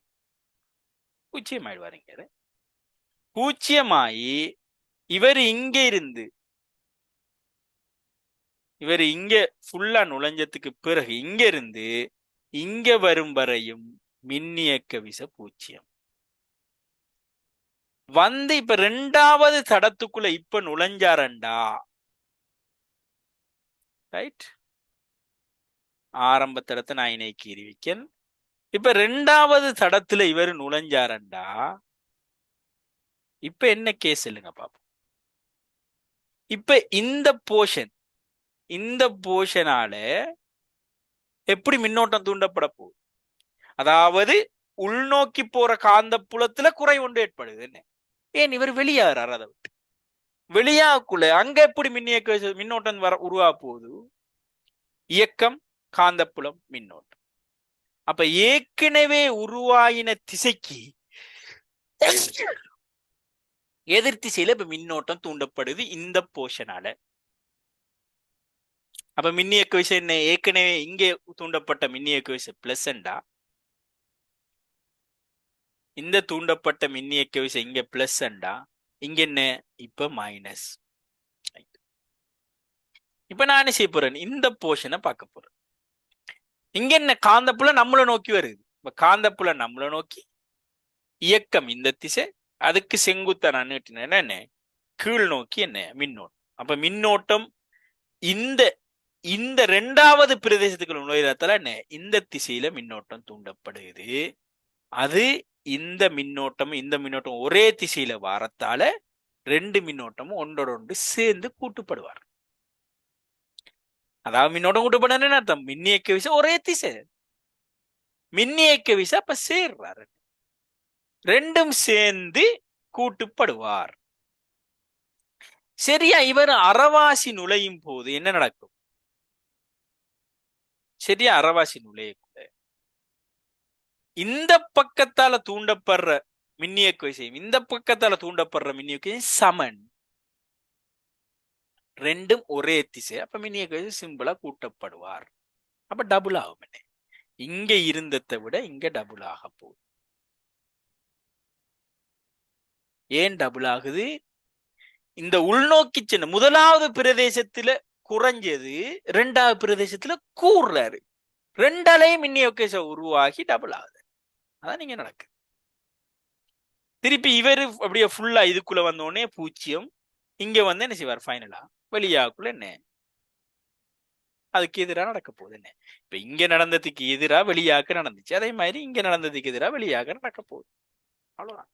Speaker 1: 0 ஆயிடுவாருங்க. 0 ஆகி இவர் இங்க ஃபுல்லா நுழைஞ்சதுக்கு பிறகு இங்க இருந்து இங்க வரும் வரையும் மின்னியக்க விசை 0 வந்து இப்ப ரெண்டாவது தடத்துக்குள்ள இப்ப நுழைஞ்சாரண்டா. ரைட், ஆரம்ப தடத்தை நான் இணைக்கி இருக்கேன். இப்ப ரெண்டாவது தடத்துல இவர் நுழைஞ்சாரண்டா. இப்ப என்ன கேஸ் இல்லைங்க பாப்போம். இப்ப இந்த போர்ஷனால எப்படி மின்னோட்டம் தூண்டப்பட போகுது, அதாவது உள்நோக்கி போற காந்த புலத்துல குறை ஒன்று ஏற்படுது. என்ன ஏன் இவர் வெளியாகிறார், அதை விட்டு வெளியாக்குள்ள அங்க எப்படி மின்னோட்டம் வர உருவா போகுது? இயக்கம், காந்தப்புலம், மின்னோட்டம். அப்ப ஏற்கனவே உருவாயின திசைக்கு எதிர் திசையில இப்ப மின்னோட்டம் தூண்டப்படுது இந்த போர்ஷனால. அப்ப மின்னியக்க விசை என்ன? ஏற்கனவே இங்கே தூண்டப்பட்ட மின்னியக்க விசை பிளஸ் என்றா, இந்த தூண்டப்பட்ட மின்னியக்க விசை இங்க பிளஸ் என்றா, இங்க என்ன இப்ப மைனஸ். இப்ப நான் என்ன செய்ய போறேன்? இந்த போர்ஷனை பார்க்க போறேன். இங்க என்ன காந்தப்புலம் நம்மளை நோக்கி வருது. இப்ப காந்தப்புலம் நம்மளை நோக்கி, இயக்கம் இந்த திசை, அதுக்கு செங்குத்த நான் நீட்டினேன் என்ன கீழ் நோக்கி என்ன மின்னோட்டம். அப்ப மின்னோட்டம் இந்த இந்த ரெண்டாவது பிரதேசத்துக்குள்ள நுழையறதால என்ன இந்த திசையில மின்னோட்டம் தூண்டப்படுது. அது இந்த மின்னோட்டம் ஒரே திசையில வாரத்தால ரெண்டு மின்னோட்டமும் ஒன்றோட ஒன்று சேர்ந்து கூட்டுப்படுவார். அதாவது மின்னோட்டம் கூட்டப்படுன்னு அர்த்தம். மின்னியக்க விசை ஒரே திசை, மின்னியக்க விசை அப்ப சேர்றாரு, ரெண்டும் சேர்ந்து கூட்டுப்படுவார். சரியா? இவர் அறவாசி நுழையும் போது என்ன நடக்கும்? சரியா? அறவாசி நுழையக்கூட இந்த பக்கத்தால தூண்டப்படுற மின்னியக்க விசையும் இந்த பக்கத்தால தூண்டப்படுற மின்னியக்க விசையும் சமன், ரெண்டும் ஒரே திசை. அப்ப மின்னியக்க விசை சிம்பிளா கூட்டப்படுவார். அப்ப டபுள் ஆகும். என்ன இங்க இருந்ததை விட இங்க டபுள் ஆக போகுது. ஏன் டபுள் ஆகுது? இந்த உள்நோக்கி சென்ன முதலாவது பிரதேசத்துல குறைஞ்சது, ரெண்டாவது பிரதேசத்துல கூடுறாரு, ரெண்டாலையும் மின்னியக்க உருவாகி டபுள் ஆகுது. அதான் நீங்க நடக்கு. திருப்பி இவரு அப்படியே ஃபுல்லா இதுக்குள்ள வந்தோடனே பூஜ்ஜியம், இங்க வந்து என்ன செய்வார்? ஃபைனலா வெளியாக்குள்ள என்ன அதுக்கு எதிராக நடக்க போகுது. என்ன இப்ப இங்க நடந்ததுக்கு எதிராக வெளியாக்க நடந்துச்சு, அதே மாதிரி இங்க நடந்ததுக்கு எதிராக வெளியாக நடக்க போகுது. அவ்வளவுதான்.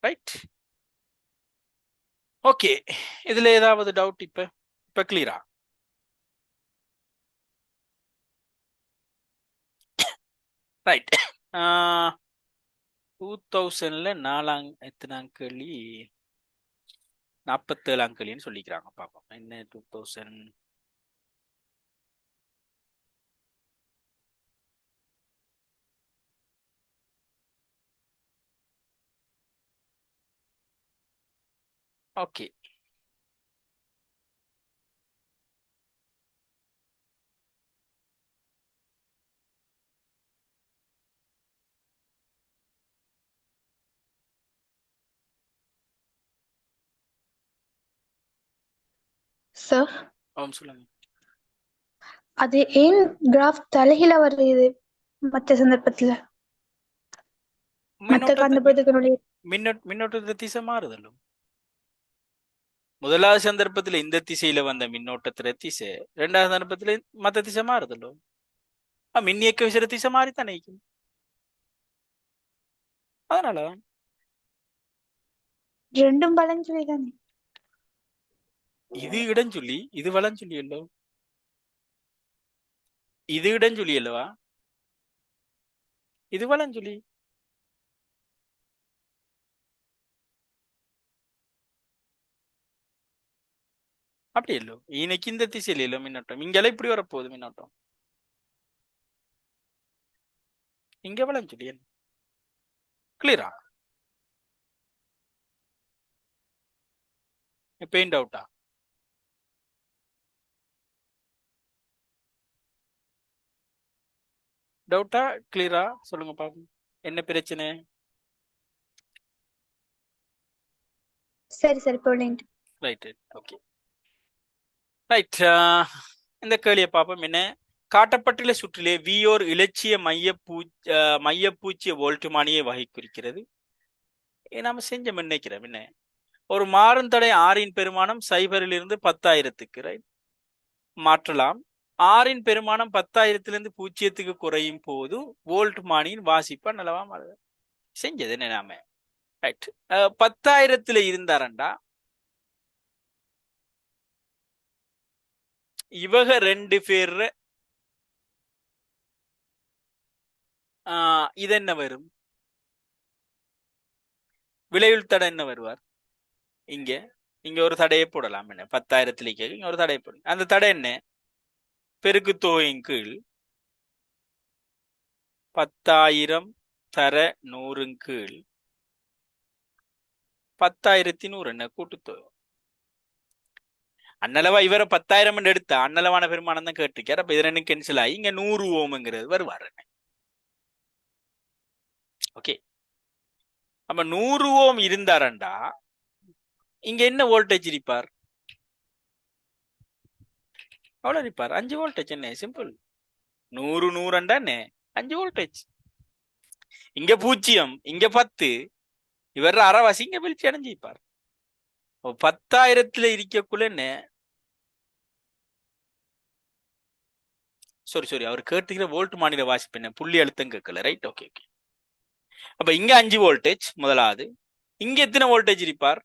Speaker 1: ரைட்? ஓகே, இதுல ஏதாவது டவுட்? இப்ப கிளியரா? ரைட். 2000ல எத்தனாம் கேள்வி? 47ஆம் கேள்வின்னு சொல்லிக்கிறாங்க. பாப்போம் என்ன 2000. ஓகே,
Speaker 2: சார்
Speaker 1: சொல்லுங்க.
Speaker 2: அது ஏன் கிராஃப் தலைகீழ வருது மற்ற சந்தர்ப்பத்துல? மற்ற காந்தப்புலத்தினுடைய
Speaker 1: மின்னோட்ட திசை மாறுதலும். முதலாவது சந்தர்ப்பத்துல இந்த திசையில வந்த மின்னோட்டத்துல திசை, ரெண்டாவது சந்தர்ப்பத்துல மத்த திசை மாறுதலும். மின்னியக்க விசை திசை மாறித்தானே. அதனாலதான்
Speaker 2: ரெண்டும் பலஞ்சொல்லி தானே.
Speaker 1: இது இடஞ்சொல்லி, இது வலஞ்சொல்லி அல்லோ. இது இடஞ்சொல்லி அல்லவா, இது வலஞ்சொல்லி. அப்படி இல்லோ, இன்னைக்கு இந்த திசையில இல்ல மின்னோட்டம், இங்கெல்லாம் இப்படி வரப்போகுது மின்னோட்டம், இங்க வலஞ்சொல்லி. கிளியரா? பெயிண்ட் அவுட்டா? டவுட்டா? கிளியரா? சொல்லுங்க பாப்போம், என்ன பிரச்சனை?
Speaker 2: சரி சரி போலிண்ட்.
Speaker 1: Right, okay. ரைட், இந்த கேள்வியை பார்ப்போம். என்ன காட்டப்பட்டுள்ள சுற்றிலே வியோர் இலட்சிய மையப்பூச்சிய வோல்ட்டுமானியை வகை குறிக்கிறது. நாம செஞ்ச நினைக்கிறோம். என்ன ஒரு மாறும் தடை ஆறின் பெருமானம் 0லிருந்து 10,000க்கு ரைட் மாற்றலாம். ஆறின் பெருமானம் 10,000லிருந்து 0க்கு குறையும் போது வோல்ட் மானியின் வாசிப்பா நல்லவா மாறுது. செஞ்சது என்ன நாம? ரைட், 10,000ல இருந்தாரண்டா இவக ரெண்டு பேர் இது என்ன வரும்? விளைவுள் தடை என்ன வருவார்? இங்க இங்க ஒரு தடையை போடலாம். என்ன 10,000 இங்க ஒரு தடையை போடலாம். அந்த தடை என்ன? பெருக்கு தொகையின் கீழ் 10,000 தர 100 கீழ் 10,100 என்ன கூட்டுத்தொகை. அன்னளவா இவரை 10,000 எடுத்தா அன்னளவான பெருமானம் தான் கேட்டிருக்கார். அப்ப இது ரெண்டு கேன்சல் ஆகி இங்க 100 ஓம்ங்கிறது வருவார். ஓகே, அப்ப 100 ஓம் இருந்தாரண்டா இங்க என்ன வோல்டேஜ் இருப்பார்? அவ்வளவு இருப்பார். 5 வோல்டேஜ். என்ன சிம்பிள். 100 100 என்ன 5 வோல்டேஜ். இங்க 0 இங்க 10 இவர் அரைவாசி இங்க வீழ்ச்சி அடைஞ்சிப்பார். 10,000 இருக்கக்குள்ள என்ன சாரி அவர் கேட்டுக்கிற வோல்ட் மாநில வாசிப்பு என்ன புள்ளி அழுத்தம் கேட்கல. Right, okay okay. அப்ப இங்க 5 வோல்டேஜ் முதலாவது. இங்க எத்தனை வோல்டேஜ் இருப்பார்?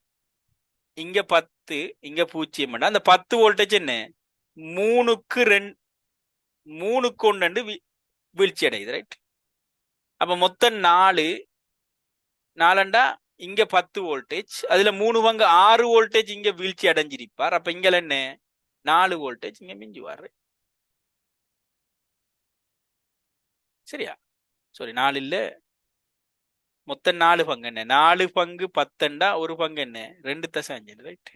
Speaker 1: இங்க 10 இங்க 0. அந்த 10 வோல்டேஜ் என்ன 3க்கு 1 வீழ்ச்சி அடையுது. ரைட். அப்ப மொத்தம் 4 4 இங்க 10 வோல்டேஜ், அதுல 3 பங்கு 6 வோல்டேஜ் இங்க வீழ்ச்சி அடைஞ்சிருப்பார். அப்ப இங்க என்ன 4 வோல்டேஜ் இங்க மிஞ்சுவார். சரியா? சாரி 4 இல்ல, மொத்தம் 4 பங்கு என்ன 4 பங்கு 10 ஒரு பங்கு என்ன 2/5. ரைட்.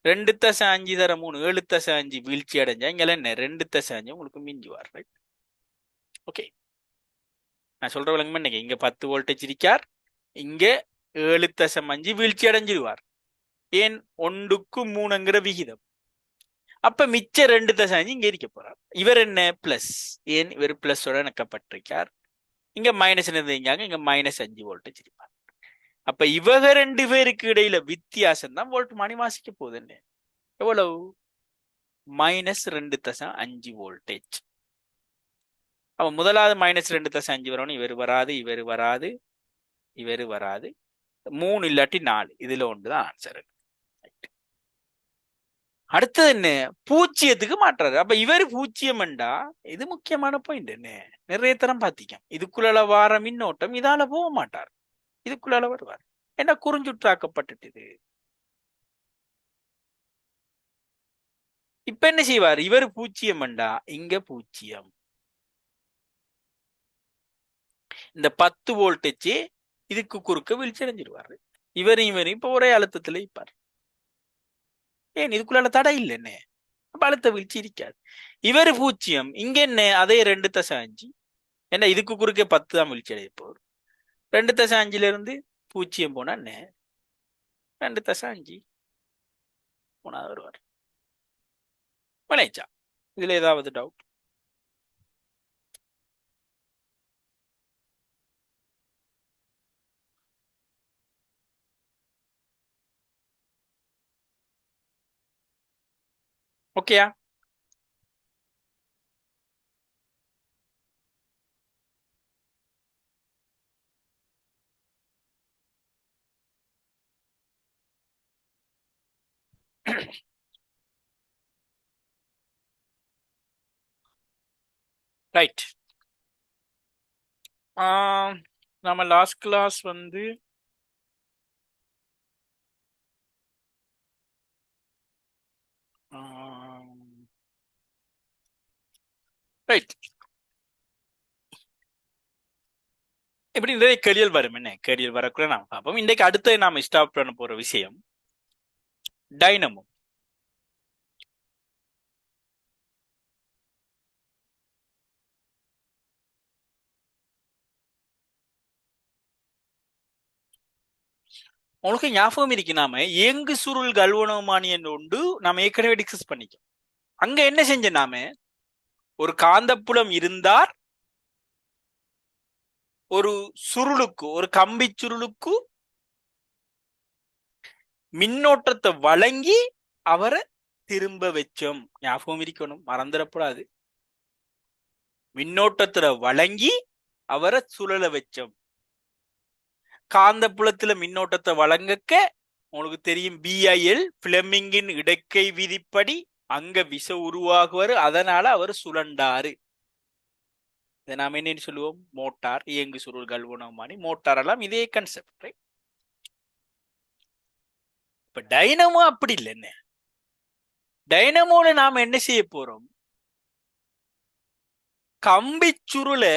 Speaker 1: 2/5 தர 3 7/5 வீழ்ச்சி அடைஞ்சா இங்க என்ன 2/5 உங்களுக்கு மிஞ்சுவார். ரைட். ஓகே, நான் சொல்ற விளங்கம் என்ன, இங்க 10 வோல்டேஜ் இருக்கார், இங்க 7/5 வீழ்ச்சி அடைஞ்சிருவார். ஏன் 1க்கு 3ங்கிற விகிதம். அப்ப மிச்ச 2/5 இங்க இருக்க போறார். இவர் என்ன பிளஸ், ஏன் இவர் பிளஸோட இணைக்கப்பட்டிருக்கார். இங்க மைனஸ் இருந்தீங்க, இங்க -5 வோல்டேஜ் இருப்பார். அப்ப இவங்க 2 பேருக்கு இடையில வித்தியாசம் தான் வோல்ட் மானி வாசிக்க போகுது. என்ன எவ்வளவு? -2/5 வோல்டேஜ். அப்ப முதலாவது -2/5 வரணும். இவர் வராது, இவர் வராது, இவர் வராது. 3 இல்லாட்டி 4 இதுல ஒன்றுதான் ஆன்சர். அடுத்தது என்ன 0க்கு மாற்றாரு. அப்ப இவர் 0 இது முக்கியமான பாயிண்ட். என்ன நிறைய தரம் பாத்திக்கும். இதுக்குள்ள வார மின்னோட்டம் இதால போக மாட்டார், இதுக்குள்ள வருவார். என்ன குறிஞ்சுற்றாக்கப்பட்டுட்டு இப்ப என்ன செய்வார்? இவர் 0 இங்க 0, இந்த 10 வோல்டேஜ் இதுக்கு குறுக்க வீழ்ச்சி அடைஞ்சிருவாரு. இவரையும் இப்ப ஒரே அழுத்தத்துல இருப்பார். ஏன் இதுக்குள்ள தடை இல்லை. என்ன அப்ப அழுத்த வீழ்ச்சி இருக்காது. இவர் 0 இங்க என்ன அதே 2/5. என்ன இதுக்கு குறுக்கே 10 தான் வீழ்ச்சி அடைய போகுது. 2/5 இருந்து 0 போனா என்ன 2/5 மூணாவது வருவார். விளைச்சா இதுல ஏதாவது டவுட்? ஓகேயா? ரைட். நம்ம லாஸ்ட் கிளாஸ் வந்து ரைட் இப்படி நிறைய கேள்விகள் வரும். என்ன கேள்விகள் வரக்குள்ள நாம் பார்ப்போம். இன்றைக்கு அடுத்து நாம ஸ்டாப் பண்ண போற விஷயம் டைனமோ. உங்களுக்கு ஞாபகம் இருக்கு, நாம இயங்கு சுருள் கல்வனோமானி என்று உண்டு நாம ஏற்கனவே டிஸ்கஸ் பண்ணிக்கோம். அங்க என்ன செஞ்ச, நாம ஒரு காந்தப்புலம் இருந்தார், ஒரு சுருளுக்கு ஒரு கம்பி சுருளுக்கு மின்னோட்டத்தை வழங்கி அவரை திரும்ப வச்சோம். ஞாபகம் இருக்கணும், மறந்துடக்கூடாது. மின்னோட்டத்துல வழங்கி அவரை சுழல வச்சோம். காந்த புலத்துல மின்னோட்டத்தை வழங்கக்க உங்களுக்கு தெரியும், BIL பிளெமிங்கின் இடக்கை விதிப்படி அங்க விசை உருவாகுவாரு. அதனால அவர் சுழண்டாரு. இதை நாம் என்னன்னு சொல்லுவோம்? மோட்டார், இயங்கு சுருள் கல்வனோமானி, மோட்டார் எல்லாம் இதே கன்செப்ட். இப்ப டைனமோ அப்படி இல்லை. என்ன டைனமோல நாம என்ன செய்ய போறோம்? கம்பி சுருளை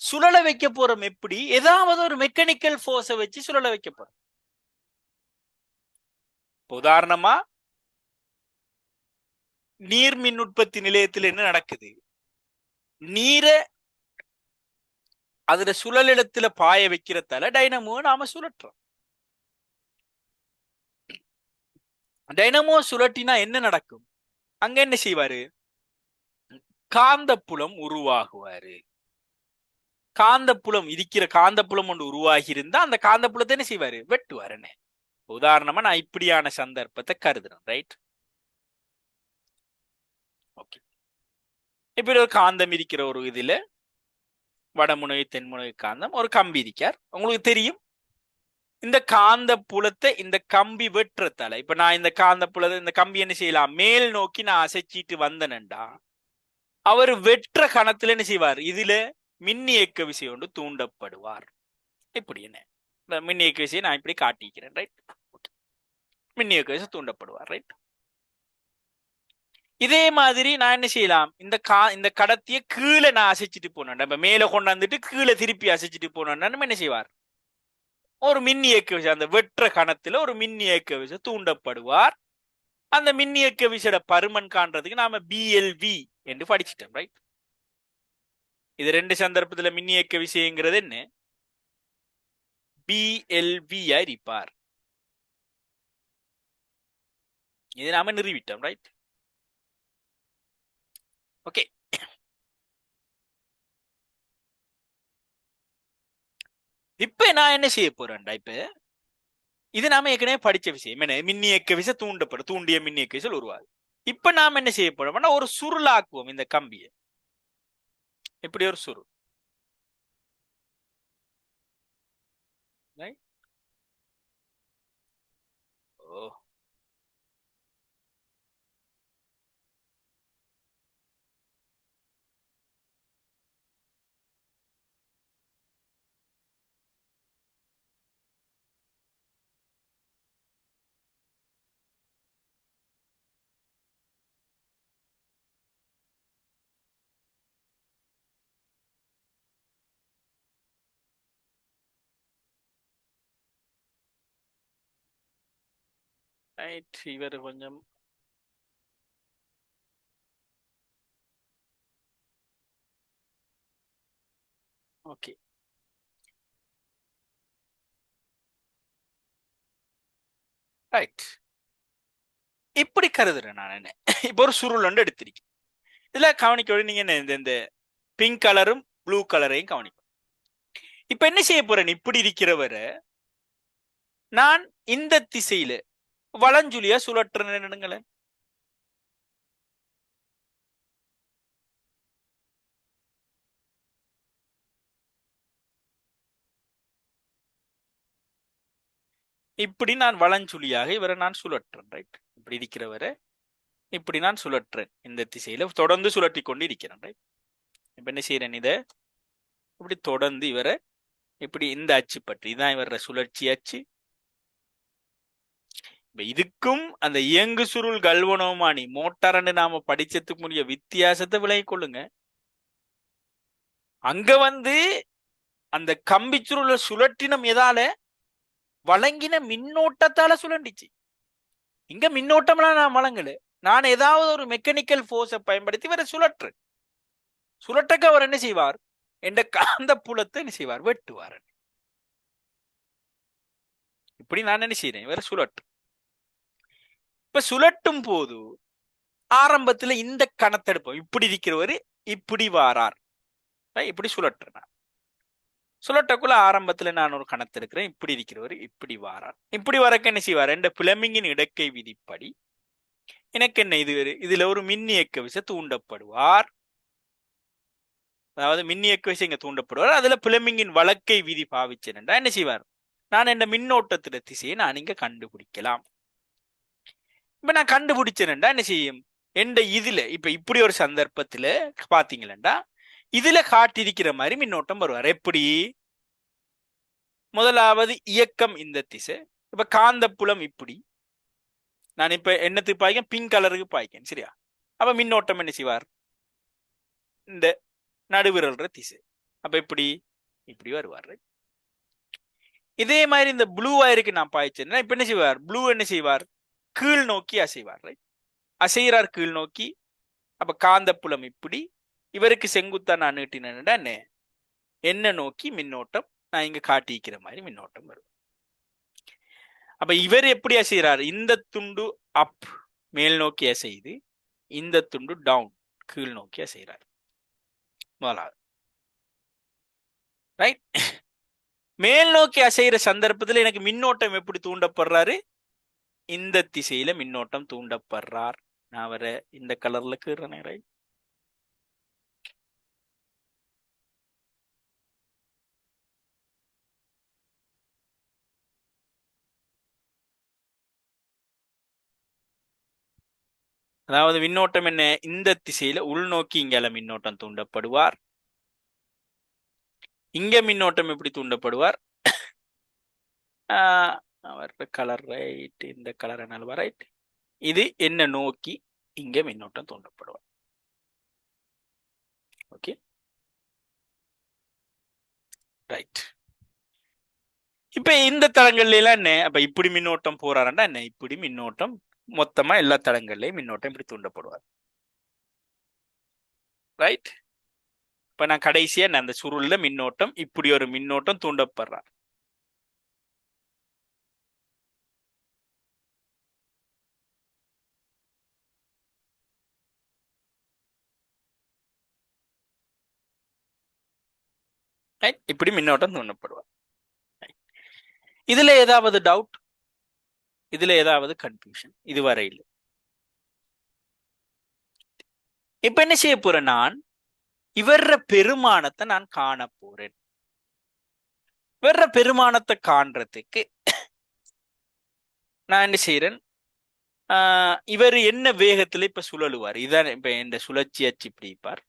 Speaker 1: சுழல வைக்க போறோம். எப்படி? ஏதாவது ஒரு மெக்கானிக்கல் போர்ஸை வச்சு சுழல வைக்க போறோம். உதாரணமா நீர் மின் உற்பத்தி நிலையத்தில் என்ன நடக்குது? நீரை அதுல சுழலிடத்துல பாய வைக்கிறதால டைனமோ நாம சுழற்றோம். டைனமோ சுழட்டினா என்ன நடக்கும்? அங்க என்ன செய்வாரு? காந்தப்புலம் உருவாகுவாரு. காந்தப்புலம் இருக்கிற காந்தப்புலம் ஒன்று உருவாகி இருந்தா அந்த காந்தப்புலத்தை என்ன செய்வாரு? வெட்டுவாரு. என்ன உதாரணமா நான் இப்படியான சந்தர்ப்பத்தை கருதுறேன். Right, okay. இப்படி ஒரு காந்தம் இருக்கிற ஒரு இதுல வடமுனை தென்முனை காந்தம் ஒரு கம்பி இருக்கார். உங்களுக்கு தெரியும் இந்த காந்த புலத்தை இந்த கம்பி வெட்டுறதால இப்ப நான் இந்த காந்த புலத்தை இந்த கம்பி என்ன செய்யலாம்? மேல் நோக்கி நான் அசைச்சிட்டு வந்தனண்டா அவர் வெற்ற கணத்துல என்ன செய்வார்? இதுல மின்னியக்க விசை ஒன்று தூண்டப்படுவார். இப்படி என்ன மின்னியக்க விசையை நான் இப்படி காட்டிக்கிறேன். ரைட், மின்னியக்க விசை தூண்டப்படுவார். ரைட், இதே மாதிரி நான் என்ன செய்யலாம்? இந்த கடத்திய கீழே நான் அசைச்சிட்டு போனேன். இப்ப மேல கொண்டாந்துட்டு கீழே திருப்பி அசைச்சிட்டு போனோம்னா என்ன செய்வார்? ஒரு மின்னியக்க விசை, அந்த வெற்ற கணத்துல ஒரு மின்னியக்க விசை தூண்டப்படுவார். அந்த மின்னியக்க விசையோட பருமன் காண்றதுக்கு நாம பிஎல்வி என்று படிச்சிட்டோம். ரைட், இது ரெண்டு சந்தர்ப்பத்துல மின்னியக்க விசைங்கிறது என்ன? பிஎல்வி இருப்பார். இது நாம நிறுவிட்டோம். Right, okay. இப்ப நான் என்ன செய்ய போறேன்டா? இப்ப இது நாம ஏற்கனவே படிச்ச விஷயம். என்ன? மின்னியக்க விசை தூண்டிய மின்னியக்க விசை உருவாது. இப்ப நாம என்ன செய்ய போறோம்னா ஒரு சுருளாக்குவோம் இந்த கம்பியை. இப்படி ஒரு சுருள். ஓ, ரைட். இவர் கொஞ்சம் ஓகே. ரைட், இப்படி கருதுறேன் நான். என்ன இப்ப ஒரு சுருள் ஒன்று எடுத்திருக்கேன். இதுல கவனிக்க நீங்க என்ன இந்த பிங்க் கலரும் ப்ளூ கலரையும் கவனிக்கும். இப்ப என்ன செய்ய போறேன்? இப்படி இருக்கிறவரை நான் இந்த திசையில வளஞ்சுலியா சுழற்றுங்களேன். இப்படி நான் வளஞ்சுழியாக இவரை நான் சுழற்றேன். ரைட், இப்படி இருக்கிறவரை இப்படி நான் சுழற்றேன். இந்த திசையில தொடர்ந்து சுழற்றி கொண்டு இருக்கிறேன். ரைட், இப்ப என்ன செய்யறேன்? இதை இப்படி தொடர்ந்து இவரை இப்படி இந்த அச்சு பற்றி இதான் இவர சுழற்சி அச்சு. இதுக்கும் அந்த இயங்கு சுருள் கல்வனோமானி மோட்டார்னு நாம படிச்சதுக்கு முடிய வித்தியாசத்தை விளங்கி கொள்ளுங்க. அங்க அந்த கம்பி சுருளை சுழற்றினம் எதால? வழங்கின மின்னோட்டத்தால சுழண்டிச்சு. இங்க மின்னோட்டம்லாம் நான் வழங்கல. நான் ஏதாவது ஒரு மெக்கானிக்கல் போர்ஸை பயன்படுத்தி வர சுழற்று. சுழற்றக்க அவர் என்ன செய்வார்? என்ற காந்த புலத்தை என்ன செய்வார்? வெட்டுவார். இப்படி நான் என்ன செய்யறேன்? இவரை சுழற்று. இப்ப சுழட்டும் போது ஆரம்பத்துல இந்த கணத்தெடுப்போம். இப்படி இருக்கிறவரு இப்படி வாரார். இப்படி சுழற்றுறார். சுழட்டக்குள்ள ஆரம்பத்துல நான் ஒரு கணத்தெடுக்கிறேன். இப்படி இருக்கிறவரு இப்படி வாரார். இப்படி வரக்க என்ன செய்வார்? இந்த பிளமிங்கின் இடக்கை விதிப்படி எனக்கு என்ன இதுல ஒரு மின்னியக்க விசை தூண்டப்படுவார். அதாவது மின்னியக்க விசை இங்க தூண்டப்படுவார். அதுல பிளமிங்கின் வழக்கை விதி பாவிச்சேன் என்ன செய்வார்? நான் இந்த மின்னோட்டத்திட திசையை நான் இங்க கண்டுபிடிக்கலாம். இப்ப நான் கண்டுபிடிச்சேன்டா என்ன செய்யும்? எந்த இதுல இப்ப இப்படி ஒரு சந்தர்ப்பத்துல பாத்தீங்களா இதுல காட்டியிருக்கிற மாதிரி மின்னோட்டம் வருவார். எப்படி? முதலாவது இயக்கம் இந்த திசை. இப்ப காந்தப்புலம் இப்படி, நான் இப்ப என்னத்துக்கு பாய்க்கேன்? பிங்க் கலருக்கு பாய்க்கேன், சரியா? அப்ப மின்னோட்டம் என்ன செய்வார்? இந்த நடுவிரல்ற திசை. அப்ப இப்படி இப்படி வருவார். இதே மாதிரி இந்த ப்ளூ வயருக்கு நான் பாய்ச்சேன்னா இப்ப என்ன செய்வார்? ப்ளூ என்ன செய்வார்? கீழ் நோக்கி அசைவார். அசைகிறார் கீழ் நோக்கி. அப்ப காந்தப்புலம் இப்படி, இவருக்கு செங்குத்தா நான் நீட்டினேன்டா என்ன நோக்கி மின்னோட்டம் நான் இங்க காட்டிக்கிற மாதிரி மின்னோட்டம் வரும். அப்ப இவர் எப்படி அசைகிறார்? இந்த துண்டு அப், மேல் நோக்கி அசைது, இந்த துண்டு டவுன், கீழ் நோக்கி அசைகிறார். முதலாவது ரைட். மேல் நோக்கி அசைகிற சந்தர்ப்பத்தில் எனக்கு மின்னோட்டம் எப்படி தூண்டப்படுறாரு? இந்த திசையில மின்னோட்டம் தூண்டப்படுறார். நான் அவரை இந்த கலர்ல கீறனே, ரைட். அதாவது மின்னோட்டம் என்ன? இந்த திசையில உள்நோக்கி இங்கால மின்னோட்டம் தூண்டப்படுவார். இங்க மின்னோட்டம் எப்படி தூண்டப்படுவார்? வர்ற கலர் ரைட், இந்த கலர் என்ன ரைட், இது என்ன நோக்கி இங்க மின்னோட்டம் தூண்டப்படுவார். Okay right. இப்ப இந்த தளங்கள்ல எல்லாம் என்ன? அப்ப இப்படி மின்னோட்டம் போறாருன்னா என்ன? இப்படி மின்னோட்டம் மொத்தமா எல்லா தளங்கள்லயும் மின்னோட்டம் இப்படி தூண்டப்படுவார். ரைட். இப்ப நான் கடைசியா அந்த சுருள்ல மின்னோட்டம் இப்படி ஒரு மின்னோட்டம் தூண்டப்படுறார். இப்படி மின்னோட்டம் தூண்டப்படுவார். இதுல ஏதாவது டவுட்? இதுல ஏதாவது கன்ஃபியூஷன் இதுவரையில்? இப்ப என்ன செய்ய போறேன்? நான் இவர பெருமானத்தை நான் காண போறேன். இவர பெருமானத்தை காண்றதுக்கு நான் என்ன செய்யறேன்? இவர் என்ன வேகத்துல இப்ப சுழலுவார்? இதான் இப்ப இந்த சுழற்சி அச்சு இப்படி இருப்பார்.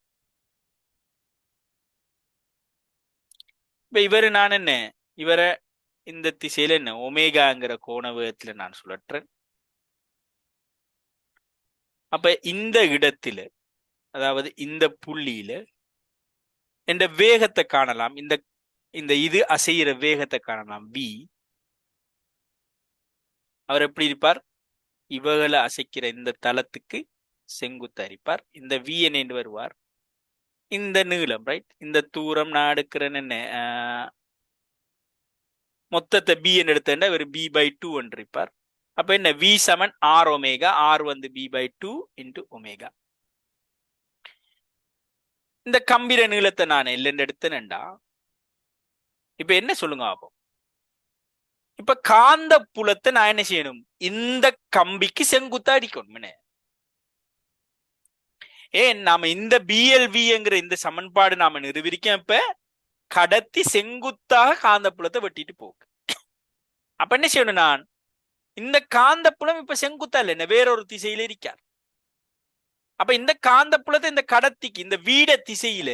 Speaker 1: இப்ப இவரு நான் என்ன, இவரை இந்த திசையில என்ன ஒமேகாங்கிற கோண வேகத்துல நான் சுழற்றேன். அப்ப இந்த இடத்துல, அதாவது இந்த புள்ளியில என்ற வேகத்தை காணலாம். இந்த இந்த இது அசைகிற வேகத்தை காணலாம், v. அவர் எப்படி இருப்பார்? இவகளை அசைக்கிற இந்த தளத்துக்கு செங்குத்தா இருப்பார். இந்த v என்று வருவார். இந்த நீளம் ரைட், இந்த தூரம் நான் எடுக்கிறேன் என்ன, மொத்தத்தை b என்று எடுத்தேன், இவர் b/2 என்று இருப்பார். அப்ப என்ன, v சமன் r ஒமேகா, r வந்து b/2 இன்டு ஒமேகா. இந்த கம்பிர நீளத்தை நான் L என்று எடுத்தேன்டா. இப்ப என்ன சொல்லுங்க ஆபோ? இப்ப காந்த புலத்தை நான் என்ன செய்யணும்? இந்த கம்பிக்கு செங்குத்தா அடிக்கணும். ஏன் நாம இந்த பிஎல்விங்கிற இந்த சமன்பாடு நாம நிரூபிக்க இப்ப கடத்தி செங்குத்தாக காந்த புலத்தை வெட்டிட்டு போக்கு. அப்ப என்ன செய்யணும்? நான் இந்த காந்த புலம் இப்ப செங்குத்தா இல்ல, வேறொரு திசையில இருக்கார். அப்ப இந்த காந்த புலத்தை இந்த கடத்திக்கு இந்த வீட திசையில,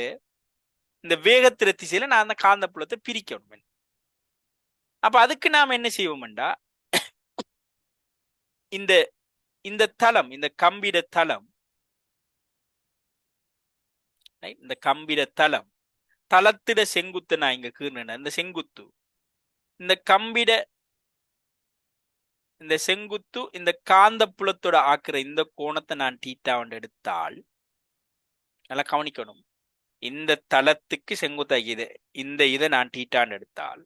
Speaker 1: இந்த வேகத்திற திசையில நான் அந்த காந்த புலத்தை பிரிக்கணும். அப்ப அதுக்கு நாம என்ன செய்வோம்டா, இந்த இந்த தளம், இந்த கம்பிட தளம், இந்த கம்பிட தளம், தளத்திட செங்குத்து நான் இங்க கீர்ன இந்த செங்குத்து, இந்த கம்பிட இந்த செங்குத்து இந்த காந்த புலத்தோட ஆக்குற இந்த கோணத்தை நான் தீட்டா எடுத்தால், நல்லா கவனிக்கணும், இந்த தளத்துக்கு செங்குத்தாகியது இந்த இதை நான் தீட்டான்னு எடுத்தால்,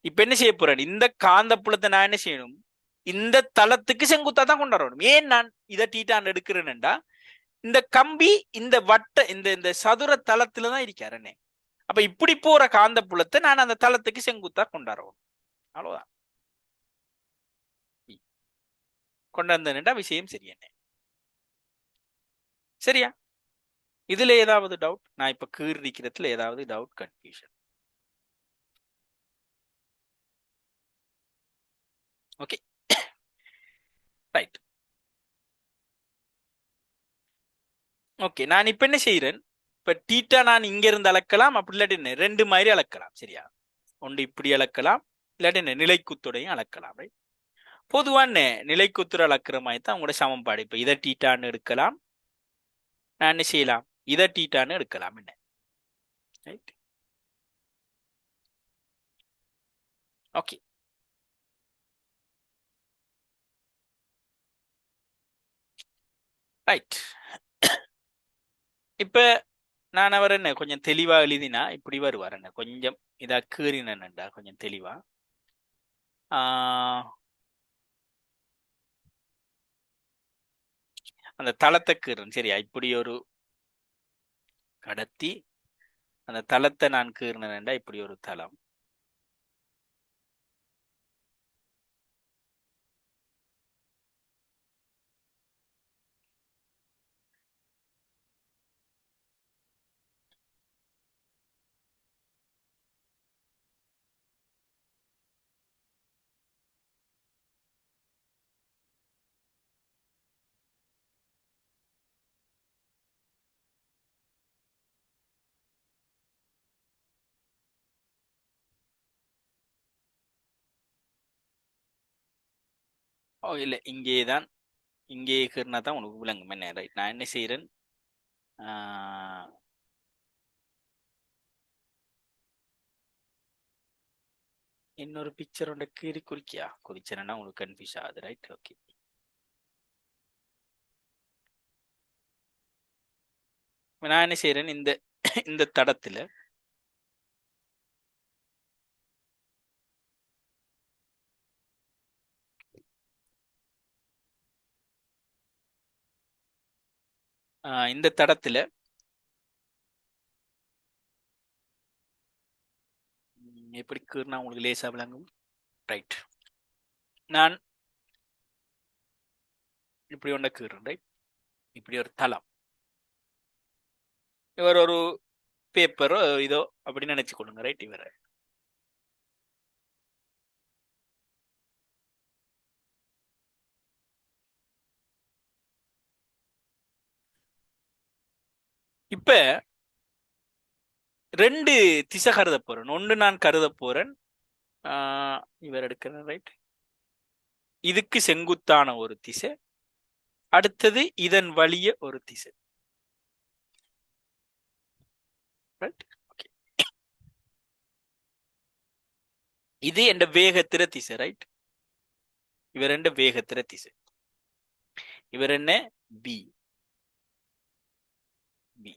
Speaker 1: இப்ப என்ன செய்ய போறேன்? இந்த காந்த புலத்தை நான் என்ன செய்யணும்? இந்த தளத்துக்கு செங்குத்தா தான் கொண்டாடணும். ஏன் நான் இதை தீட்டான்னு எடுக்கிறேன்டா, இந்த கம்பி இந்த வட்ட இந்த இந்த சதுர தளத்துலதான் இருக்காருன்னே. அப்ப இப்படி போற காந்த புலத்தை நான் அந்த தளத்துக்கு செங்குத்தா கொண்டாடுறோம். அவ்வளவுதான். கொண்டாந்தா விஷயம் சரியண்ணே. சரியா? இதுல ஏதாவது டவுட்? நான் இப்ப கீறிக்கிறதுல ஏதாவது doubt, confusion? Okay right. Okay, நான் இப்ப என்ன செய்யறேன்? இப்ப டீட்டா நான் இங்க இருந்து அளக்கலாம், அப்படி இல்லாட்டி என்ன ரெண்டு மாதிரி அளக்கலாம். சரியா? ஒன்று இப்படி அளக்கலாம், இல்லாட்டி என்ன நிலைக்குத்துடையும் அளக்கலாம். ரைட்? பொதுவான நிலைக்குத்துற அளக்கிற மாதிரி தான் உங்களோட சமன்பாடு. இப்ப இதை டீட்டான்னு எடுக்கலாம், நான் என்ன செய்யலாம், இதை டீட்டான்னு எடுக்கலாம். என்ன ரைட்? ஓகே. ரைட். இப்ப நான் அவர் என்ன கொஞ்சம் தெளிவா எழுதினா இப்படி வருவார். என்ன கொஞ்சம் இதா கீறினண்டா கொஞ்சம் தெளிவா. அந்த தளத்தை கீறன். சரியா? இப்படி ஒரு கடத்தி அந்த தளத்தை நான் கீறினேன்டா இப்படி ஒரு தளம். ஓ இல்ல, இங்கே தான், இங்கே கீறினா தான் உனக்கு விளங்கும். என்ன ரைட்? நான் என்ன செய்யறேன், இன்னொரு பிக்சர் ஒன்றை கீறி குறிக்கியா குறிச்சேன்னா உங்களுக்கு கன்ஃபியூஸ் ஆகுது. ரைட்? ஓகே. நான் என்ன செய்யறேன், இந்த இந்த தடத்துல இந்த தடத்துல எப்படி கீறினா உங்களுக்கு லேசா விளங்கும். ரைட்? நான் இப்படி ஒன்றை கீறேன். ரைட்? இப்படி ஒரு தளம், இவர் ஒரு பேப்பரோ இதோ அப்படின்னு நினைச்சு கொள்ளுங்க. ரைட்? இவரை இப்ப ரெண்டு திசை கருத போறேன். ஒன்று நான் கருத போறேன், இவர் எடுக்கிறேன். ரைட்? இதுக்கு செங்குத்தான ஒரு திசை, அடுத்தது இதன் வழிய ஒரு திசை. ரைட்? ஓகே. இது என்ற வேகத்திர திசை. ரைட்? இவர் என்ற வேகத்திர திசை. இவர் என்ன பி. பி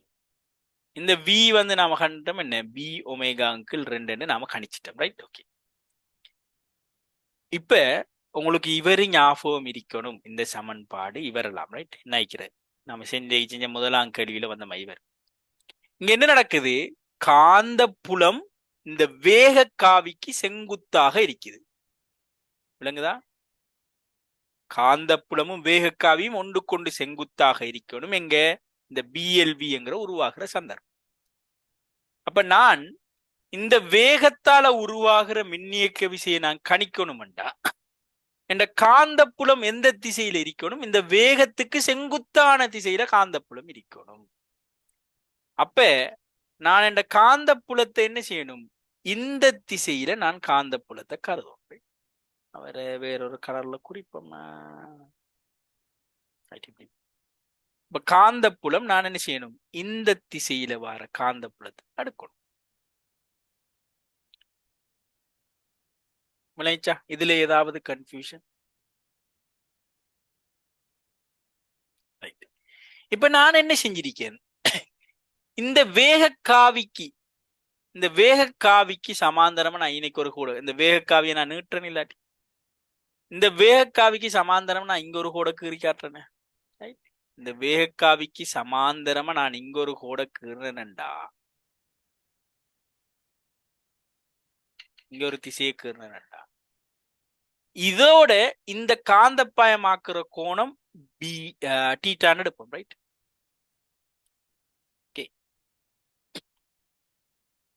Speaker 1: இந்த வி வந்து நாம கண்டோம் என்ன பி ஒமேகா அங்கிள் 2 நாம கணிச்சிட்டோம். ரைட்? ஓகே. இப்ப உங்களுக்கு இவரு ஞாபகம் இருக்கணும், இந்த சமன்பாடு இவரெல்லாம். ரைட்? நினைக்கிறேன் நாம செஞ்ச முதலாம் கேள்வியில வந்த இவர். இங்க என்ன நடக்குது, காந்த புலம் இந்த வேக காவிக்கு செங்குத்தாக இருக்குது. விளங்குதா? காந்த புலமும் வேக காவியும் ஒன்று கொண்டு செங்குத்தாக இருக்கணும். எங்க இந்த பிஎல்வி என்கிற உருவாகிற சந்தர்ப்பம். அப்ப நான் இந்த வேகத்தால உருவாகிற மின்னியக்க விசையை நான் கணிக்கணும்டா, என்ற காந்த புலம் எந்த திசையில இருக்கணும், இந்த வேகத்துக்கு செங்குத்தான திசையில காந்த புலம் இருக்கணும். அப்ப நான் என்ற காந்த புலத்தை என்ன செய்யணும், இந்த திசையில நான் காந்த புலத்தை கருதுவோம். அவரை வேறொரு கலர்ல குறிப்போம். இப்ப காந்த புலம் நான் என்ன செய்யணும், இந்த திசையில வர காந்த புலத்தை அடுக்கணும். விளைச்சா? இதுல ஏதாவது கன்ஃபியூஷன்? இப்ப நான் என்ன செஞ்சிருக்கேன், இந்த வேக காவிக்கு சமாந்தரமா நான் இன்னைக்கு ஒரு கூட இந்த வேக காவியை நான் நீட்டுறேன். இல்லாட்டி இந்த வேக காவிக்கு சமாந்தரம் நான் இங்க ஒரு கூட கீறி காட்டுறேன். இந்த வேக காவிக்கு சமாந்தரமா நான் இங்க ஒரு கூட கீறேன்டா, இங்க ஒரு திசையை கீறேன்டா, இதோட இந்த காந்தப்பாயமாக்குற கோணம் பி டீட்டான்னு எடுப்போம். ரைட்? ஓகே.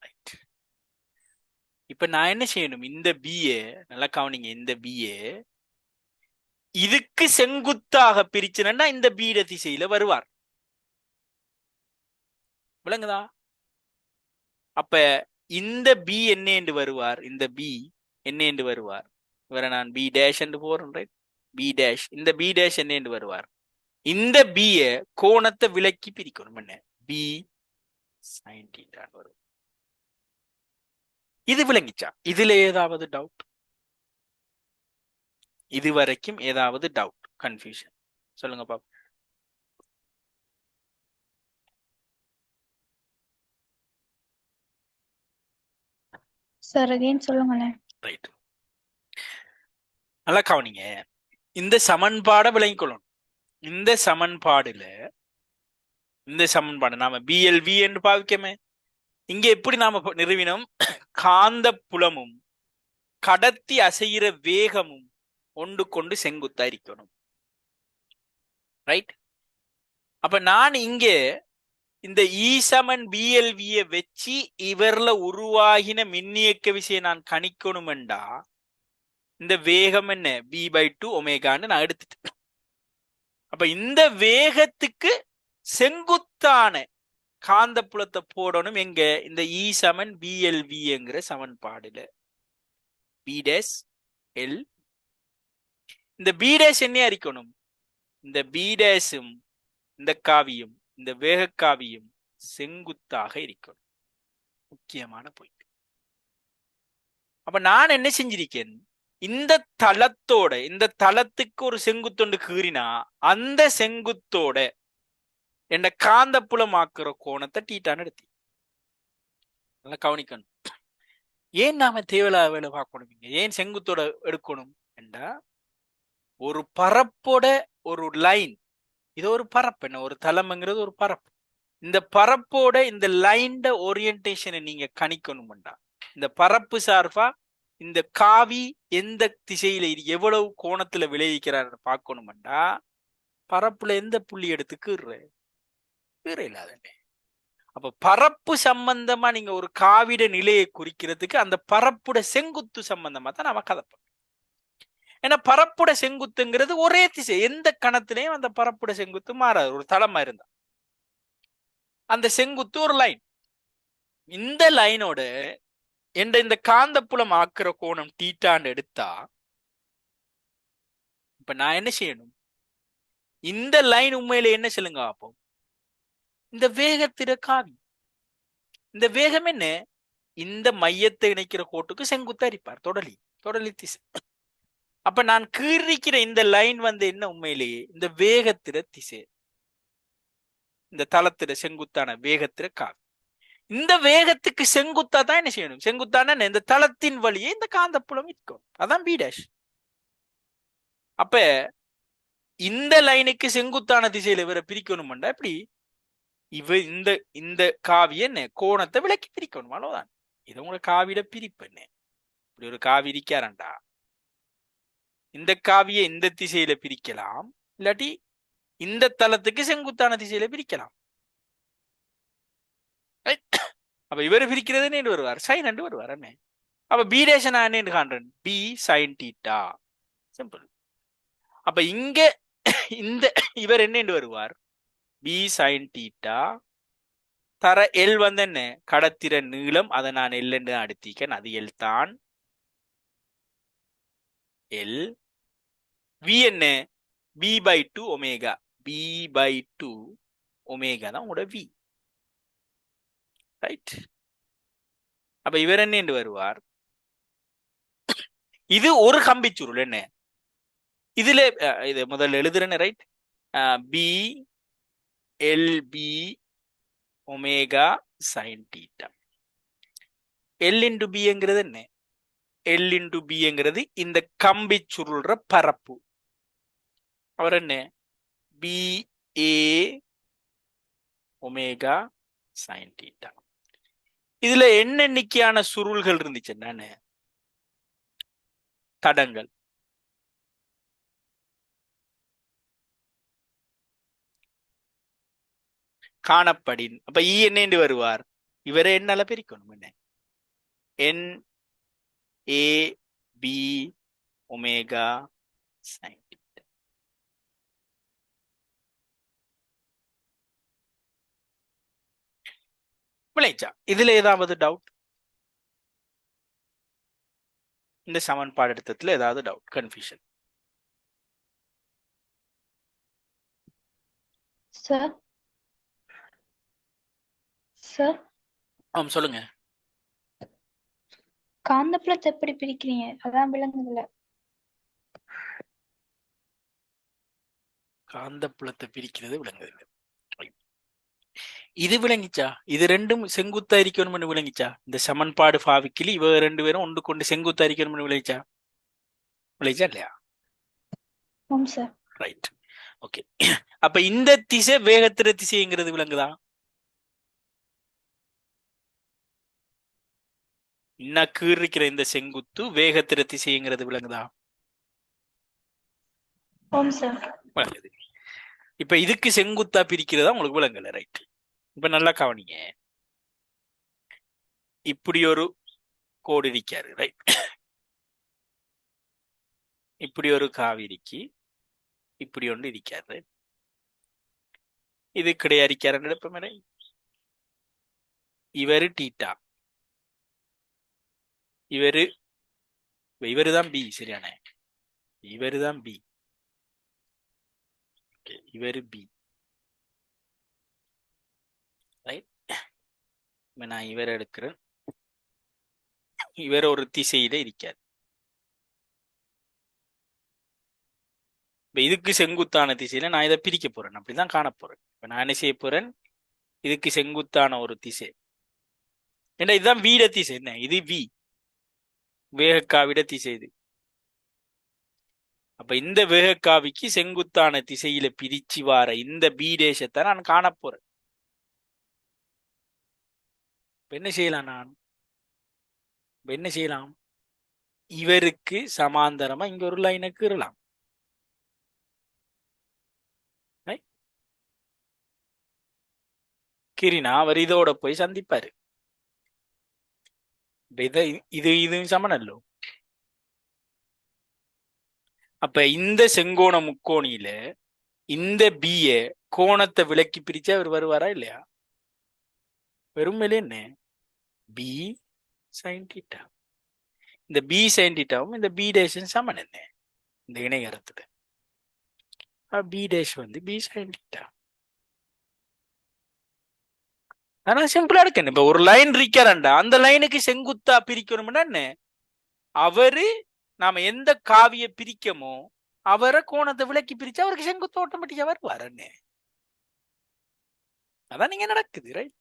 Speaker 1: ரைட். இப்ப நான் என்ன செய்யணும், இந்த பிஏ நல்லா கவனிங்க, இந்த பிஏ இதுக்கு செங்குத்தாக பிரிச்சுனா இந்த பீட திசையில வருவார். விளங்குதா? அப்ப இந்த பி என்ன என்று வருவார், இந்த பி என்ன என்று வருவார், இவரை நான் பி டேஷ் என்று போறேன், ரைட்? பி டேஷ், இந்த பி டேஷ் என்ன என்று வருவார், இந்த பிய கோணத்தை விலக்கி பிரிக்கணும், என்ன பி sin θ வரும். இது விளங்கிச்சா? இதுல ஏதாவது டவுட்? இது வரைக்கும் ஏதாவது டவுட், கன்ஃபியூஷன் சொல்லுங்க பாப்போம்.
Speaker 2: சார் அகைன் சொல்லுங்களேன்.
Speaker 1: ரைட், நல்லா கவனிங்க. இந்த சமன்பாடை விளங்கிக்கொள்ளணும். இந்த சமன்பாடுல, இந்த சமன்பாடு நாம பிஎல்வி என்று பாவிக்கமே, இங்க எப்படி நாம நிறுவினோம், காந்த புலமும் கடத்தி அசைகிற வேகமும் ஒன்று கொண்டு செங்குத்தா இருக்கணும், ரைட்? அப்ப நான் இங்க இந்த E சமன் பிஎல்விய வச்சு இவர்ல உருவாகின மின்னியக்க விசையை நான் கணிக்கணுமெண்டா, இந்த வேகம் என்ன v/2 ஒமேகான்னு நான் எடுத்துட்டேன். அப்ப இந்த வேகத்துக்கு செங்குத்தான காந்த புலத்தை போடணும் எங்க, இந்த E சமன் பிஎல்விங்கிற சமன்பாடுல. பி டேஷ் எல், இந்த பி டேஷ் என்ன அறிக்கணும், இந்த பி டேஷும் இந்த காவியும் இந்த வேக காவியும் செங்குத்தாக இருக்கணும். முக்கியமான பாயிண்ட். அப்ப நான் என்ன செஞ்சிருக்கேன், இந்த தளத்தோட, இந்த தளத்துக்கு ஒரு செங்குத்தொண்டு கீறினா அந்த செங்குத்தோட என்ன காந்த புலமாக்குற கோணத்தை டீட்டான்னு எடுத்தி. நல்லா கவனிக்கணும். ஏன் நாம தேவையில்லாத வேலை பார்க்கணும், ஏன் செங்குத்தோட எடுக்கணும் என்றா, ஒரு பரப்போட ஒரு லைன், இது ஒரு பரப்பு, என்ன ஒரு தளம்ங்கிறது ஒரு பரப்பு. இந்த பரப்போட இந்த லைன்ட ஓரியன்டேஷனை நீங்க கணிக்கணும்டா, இந்த பரப்பு சார்பா இந்த காவி எந்த திசையில எவ்வளவு கோணத்துல விளைவிக்கிறார் பார்க்கணும்டா, பரப்புல எந்த புள்ளி எடுத்துக்கு இல்லாதே. அப்ப பரப்பு சம்பந்தமா நீங்க ஒரு காவிட நிலையை குறிக்கிறதுக்கு அந்த பரப்புட செங்குத்து சம்பந்தமா தான் நாம கதைப்போம். ஏன்னா பரப்புட செங்குத்துங்கிறது ஒரே திசை, எந்த கணத்திலையும் அந்த பரப்புட செங்குத்து மாறாது. ஒரு தளமா இருந்தா அந்த செங்குத்து ஒரு லைன், இந்த லைனோட இந்த காந்தப்புலம் ஆக்குற கோணம் டீட்டான்னு எடுத்தா, இப்ப நான் என்ன செய்யணும், இந்த லைன் உண்மையில என்ன சொல்லுங்க அப்போ, இந்த வேகத்திட காவி, இந்த வேகம் என்ன, இந்த மையத்தை இணைக்கிற கோட்டுக்கு செங்குத்தா இருப்பார், தொடலி தொடலி திசை. அப்ப நான் கீறிக்கிற இந்த லைன் வந்து என்ன, உண்மையிலேயே இந்த வேகத்திட திசை, இந்த தளத்திட செங்குத்தான வேகத்திட காவி. இந்த வேகத்துக்கு செங்குத்தா தான் என்ன செய்யணும், செங்குத்தான இந்த தளத்தின் வழியே இந்த காந்தப்புலம் இருக்கும், அதான் பி டேஷ். அப்ப இந்த லைனுக்கு செங்குத்தான திசையில இவரை பிரிக்கணும்டா, எப்படி இந்த இந்த காவிய என்ன கோணத்தை விலக்கி பிரிக்கணும், அவ்வளவுதான். இது உங்களை காவிட பிரிப்பு என்ன, இப்படி ஒரு காவி இருக்காரண்டா, இந்த காவிய இந்த திசையில பிரிக்கலாம், இல்லாட்டி இந்த தளத்துக்கு செங்குத்தான திசையில பிரிக்கலாம். அப்ப இவர் பிரிக்கிறது என்ன வருவார், சைன் என்று வருவார் என்ன. அப்ப பி டேஷ் நான் என்ன காண்றேன், பி சைன் தீட்டா, சிம்பிள். அப்ப இங்க இந்த இவர் என்ன வருவார், பி சைன் தீட்டா தர எல் வந்து என்ன கடத்திற நீளம், அதை நான் எல் என்று அடுத்திக்கேன், அது எல் தான். எல் வி என்ன b/2 ஒமேகா, b/2 ஒமேகா தான் உங்களோட வி, ரைட்? அப்ப இவர் என்ன என்று வருவார், இது ஒரு கம்பி சுருள் என்ன, இதுல இது முதல்ல எழுதுறேன்னு, right? P L P omega sine theta. L into பிங்கிறது என்ன, எல் இன்டு பிங்கிறது இந்த கம்பி சுருள்ற பரப்பு. அவர் என்ன p a omega sine theta. இதுல என்ன எண்ணிக்கையான சுருள்கள் இருந்துச்சு, என்னன்னு தடங்கள், காணப்படின். அப்ப இ என்ன வருவார், இவரை என்னால பிரிக்கணும், என்ன என் ஏ பி ஒமேகா சைன் தீட்டா. விளைச்சா இதுல ஏதாவது டவுட்? இந்த சமன்பாடு எடுத்ததுல ஏதாவது டவுட், கன்ஃபியூஷன்?
Speaker 2: சார் சார்
Speaker 1: சொல்லுங்க.
Speaker 2: காந்தப்புலத்தை எப்படி பிரிக்கிறீங்க? அதான் விளங்குதுல.
Speaker 1: காந்தப்புலத்தை பிரிக்கிறது விளங்குது. இது விளங்கிச்சா? இது ரெண்டும் செங்குத்தா இருக்கணும்னு விளங்கிச்சா? இந்த சமன்பாடு பாவிக்கலி இவ ரெண்டு பேரும் ஒன்று கொண்டு செங்குத்தா இருக்கணும்னு விளைச்சா? விளைச்சா இல்லையா?
Speaker 2: ஆமாம் சார்.
Speaker 1: ரைட். ஓகே. அப்ப இந்த திசை வேகத்திர திசைங்கிறது விளங்குதா? இன்னும் கீழ் இருக்கிற இந்த செங்குத்து வேகத்திர திசைங்கிறது விளங்குதா?
Speaker 2: ஆமாம் சார்.
Speaker 1: விளங்குது. இப்ப இதுக்கு செங்குத்தா பிரிக்கிறதா உங்களுக்கு விளங்கல. ரைட். இப்ப நல்லா கவனிங்க. இப்படி ஒரு கோடு இருக்காரு. ரைட். இப்படி ஒரு காவிரிக்கு இப்படி ஒன்று இருக்காரு. இது கிடையாது இருக்காரு. இப்ப மேலே இவரு டீட்டா, இவருதான் பி. சரியான இவருதான் பி. இவரு பி. ரைட். நான் இவர் எடுக்கிறேன். இவர் ஒரு திசையில இருக்கார். இப்ப இதுக்கு செங்குத்தான திசையில நான் இதை பிரிக்க போறேன். அப்படிதான் காண போறேன். இப்ப நான் என்ன செய்ய போறேன்? இதுக்கு செங்குத்தான ஒரு திசை, ஏன்னா இதுதான் வீட திசை. என்ன இது? வி வேகக்காவிட திசை இது. அப்ப இந்த வேகக்காவிக்கு செங்குத்தான திசையில பிரிச்சு வார இந்த பி தேசத்தை நான் காண போறேன். என்ன செய்யலாம்? நான் என்ன செய்யலாம்? இவருக்கு சமாந்தரமா இங்க ஒரு லைனை கீறலாம். கிரினா அவர் இதோட போய் சந்திப்பாரு. இது சமனல்லோ. அப்ப இந்த செங்கோண முக்கோணியில இந்த பிய கோணத்தை விலக்கி பிரிச்சா அவர் வருவாரா இல்லையா? வெறுமனே என்ன? P sine theta. இந்த பி சைன் தீட்டாவும் இந்த பி டேஷன் சமன் என்ன? இந்த இணைகரத்துல பி டேஷ் வந்து பி சைன் தீட்டா. ஆனா சிம்பிளா இருக்கு. இப்ப ஒரு லைன் இருக்காரண்டா, அந்த லைனுக்கு செங்குத்தா பிரிக்கணும்னா என்ன? அவரு நாம எந்த காவிய பிரிக்கமோ அவரை கோணத்தை விலக்கி பிரிச்சா அவருக்கு செங்குத்து ஆட்டோமேட்டிக்கா வருவார். அதான் நீங்க நடக்குது. ரைட்.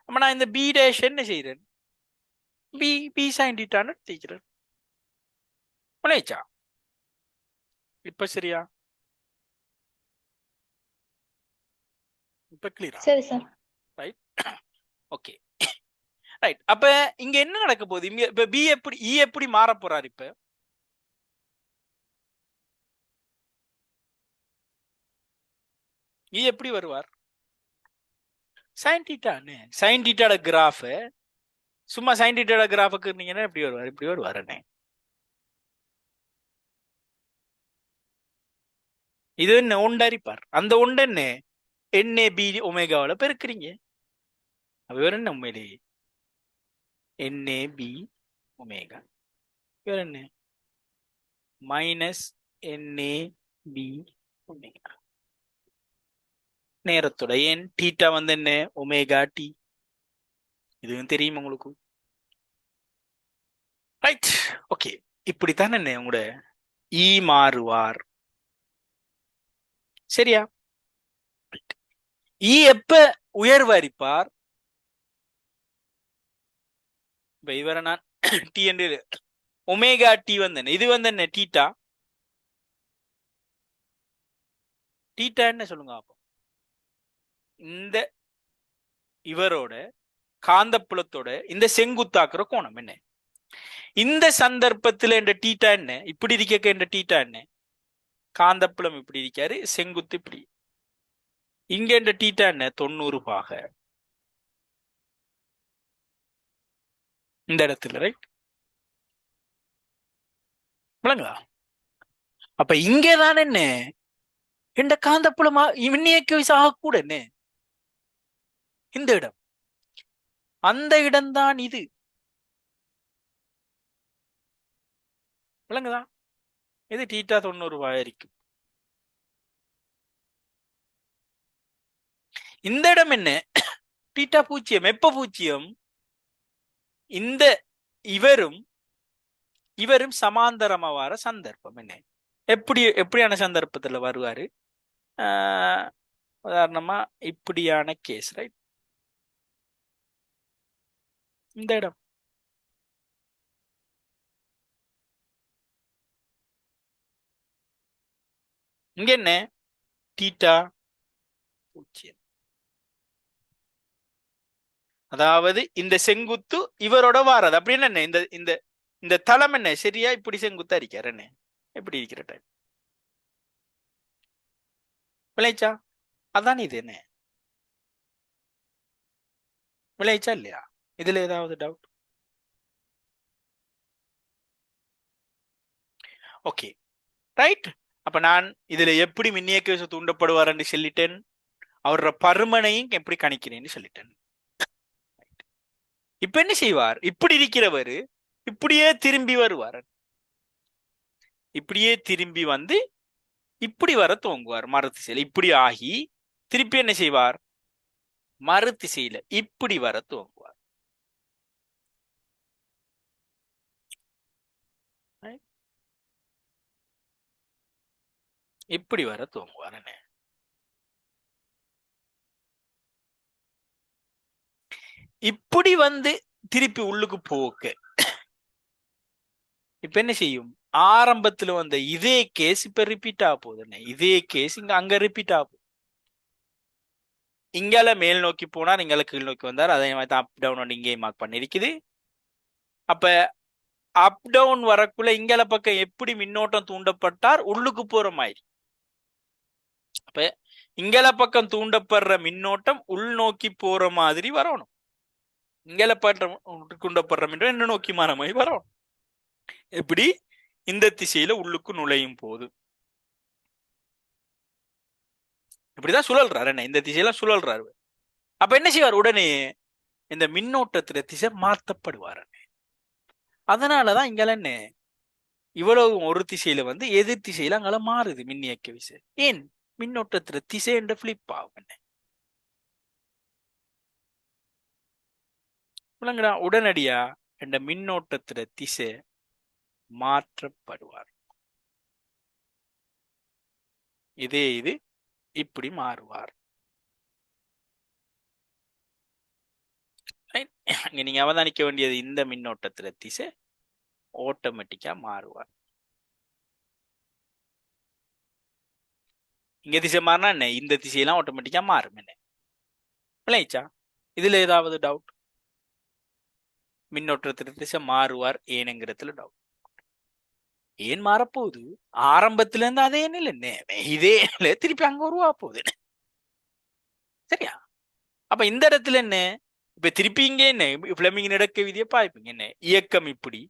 Speaker 1: அப்ப நான் இந்த பி டேஷ் என்ன செய்யறேன்? பி பி சைன் தீட்டான்னு எடுத்துக்கிறேன். இப்ப சரியா? இப்ப கிளியரா?
Speaker 2: சரி சார்.
Speaker 1: ரைட். ஓகே. ரைட். அப்ப இங்க என்ன நடக்க போகுது? இங்க இப்ப பி எப்படி இ எப்படி மாற போறாரு? இப்ப இ எப்படி வருவார்? சைன் தீட்டான்னு. சைன் தீட்டாட கிராஃப் சும்மா சைன் தீட்டாட கிராஃபுக்கு இருந்தீங்கன்னா எப்படி வருவார்? இப்படி வருவார். இது என்ன ஒண்டரிப்பார். அந்த ஒன்று என்ன? என்ன பி ஒமேகாவில பெருக்குறீங்க. இவர் என்ன உண்மையிலே என்ன பி ஒமேகா. இவர் என்ன? மைனஸ் என்ன பி ஒமேகா. நேரத்தோட என் டீட்டா வந்து என்ன? Omega t. இதுவும் தெரியும் உங்களுக்கு. ரைட். ஓகே. இப்படித்தான் என்ன உங்களோட இ மாறுவார். சரியா? இ எப்ப உயர்வரிப்பார்? இப்ப இவரை நான் டி என்று ஒமேகா டி வந்து என்ன? இது வந்து என்ன? டீட்டா. டீட்டா என்ன சொல்லுங்க அப்போ? இந்த இவரோட காந்தப்புலத்தோட இந்த செங்குத்தாக்குற கோணம் என்ன? இந்த சந்தர்ப்பத்துல இந்த டீட்டா என்ன? இப்படி இருக்க இந்த டீட்டா என்ன? காந்தப்புலம் இப்படி இருக்காரு, செங்குத்து இப்படி. இங்க இந்த டீட்டா என்ன? 90 பாக இந்த இடத்துல. ரைட். விளங்களா? அப்ப இங்கதான் என்ன? இந்த காந்தப்புலமா இவன்னியக்கு விசாக கூட என்ன? இந்த இடம் அந்த இடம்தான் இது. விளங்குதா? இது தீட்டா 90 இருக்கும். இந்த இடம் என்ன? தீட்டா 0. எப்ப 0? இந்த இவரும் இவரும் சமாந்தரமா வர சந்தர்ப்பம் என்ன? எப்படியான சந்தர்ப்பத்துல வருவாரு? ஆஹ் உதாரணமா இப்படியான கேஸ், ரைட்? இந்த இடம் இங்க என்ன? தீட்டா 0. அதாவது இந்த செங்குத்து இவரோட வாரது அப்படின்னு என்ன? இந்த இந்த இந்த தளம் என்ன சரியா இப்படி செங்குத்தா இருக்காரு என்ன? எப்படி இருக்கிற டைம் விளைச்சா? அதான் இது என்ன? விளைச்சா இல்லையா? இதுல ஏதாவது டவுட்? Okay, right. அப்ப நான் இதுல எப்படி மின்னியக்கு விசை தூண்டப்படுவார்ன்னு சொல்லிட்டேன். அவரோட பருமனையும் எப்படி கணிக்கிறேன்னு சொல்லிட்டேன். இப்ப என்ன செய்வார்? இப்படி இருக்கிறவர் இப்படியே திரும்பி வருவார். இப்படியே திரும்பி வந்து இப்படி வர துவங்குவார் மறு திசையில. இப்படி ஆகி திருப்பி என்ன செய்வார்? மறு திசையில இப்படி வர துவங்குவார். இப்படி வர துவங்குவார். என்ன இப்படி வந்து திருப்பி உள்ளுக்கு போக்க இப்ப என்ன செய்யும்? ஆரம்பத்துல வந்த இதே கேஸ் இப்ப ரிப்பீட் ஆக போகுது. என்ன இதே கேஸ் இங்க அங்க ரிப்பீட் ஆகும். இங்கால மேல் நோக்கி போனார், இங்கால கீழ் நோக்கி வந்தார். அதே மாதிரி தான் அப் டவுன் இங்கேயும் மார்க் பண்ணிருக்குது. அப்ப அப் டவுன் வரக்குள்ள இங்கால பக்கம் எப்படி மின்னோட்டம் தூண்டப்பட்டார்? உள்ளுக்கு போற மாதிரி. அப்ப இங்கால பக்கம் தூண்டப்படுற மின்னோட்டம் உள்நோக்கி போற மாதிரி வரணும். இங்கால தூண்டப்படுற மின்னோட்டம் என்ன நோக்கி மாற மாதிரி வரணும். எப்படி? இந்த திசையில உள்ளுக்கு நுழையும் போது இப்படிதான் சுழல்றாரு. என்ன இந்த திசையில சுழல்றாரு. அப்ப என்ன செய்வார்? உடனே இந்த மின்னோட்டத்துல திசை மாற்றப்படுவார். அதனாலதான் இங்கால என்ன இவ்வளவு ஒரு திசையில வந்து எதிர் திசையில அங்கால மாறுது மின்னியக்க விசை. ஏன்? மின்னோட்டத்துல திசை என்ற பிளிப் ஆகும். விளங்குடா? உடனடியா இந்த மின்னோட்டத்துல திசை மாற்றப்படுவார். இதே இது இப்படி மாறுவார். இங்க நீங்க அவதானிக்க வேண்டியது இந்த மின்னோட்டத்துல திசை ஆட்டோமேட்டிக்கா மாறுவார். இங்க திசை மாறினா என்ன? இந்த திசையெல்லாம் ஆட்டோமேட்டிக்கா மாறும். என்ன விளைச்சா? இதுல ஏதாவது டவுட்? மின்னோட்டத்துல திசை மாறுவார் ஏனுங்கிறதுல டவுட்? ஏன் மாறப்போகுது? ஆரம்பத்துல இருந்து அதே நிலை என்ன? இதே நிலை திருப்பி அங்க உருவா போகுது. சரியா? அப்ப இந்த இடத்துல என்ன? இப்ப திருப்பி இங்க என்ன? பிளமிங் நடக்க விதியை பாய்ப்பீங்க. என்ன இயக்கம் இப்படி,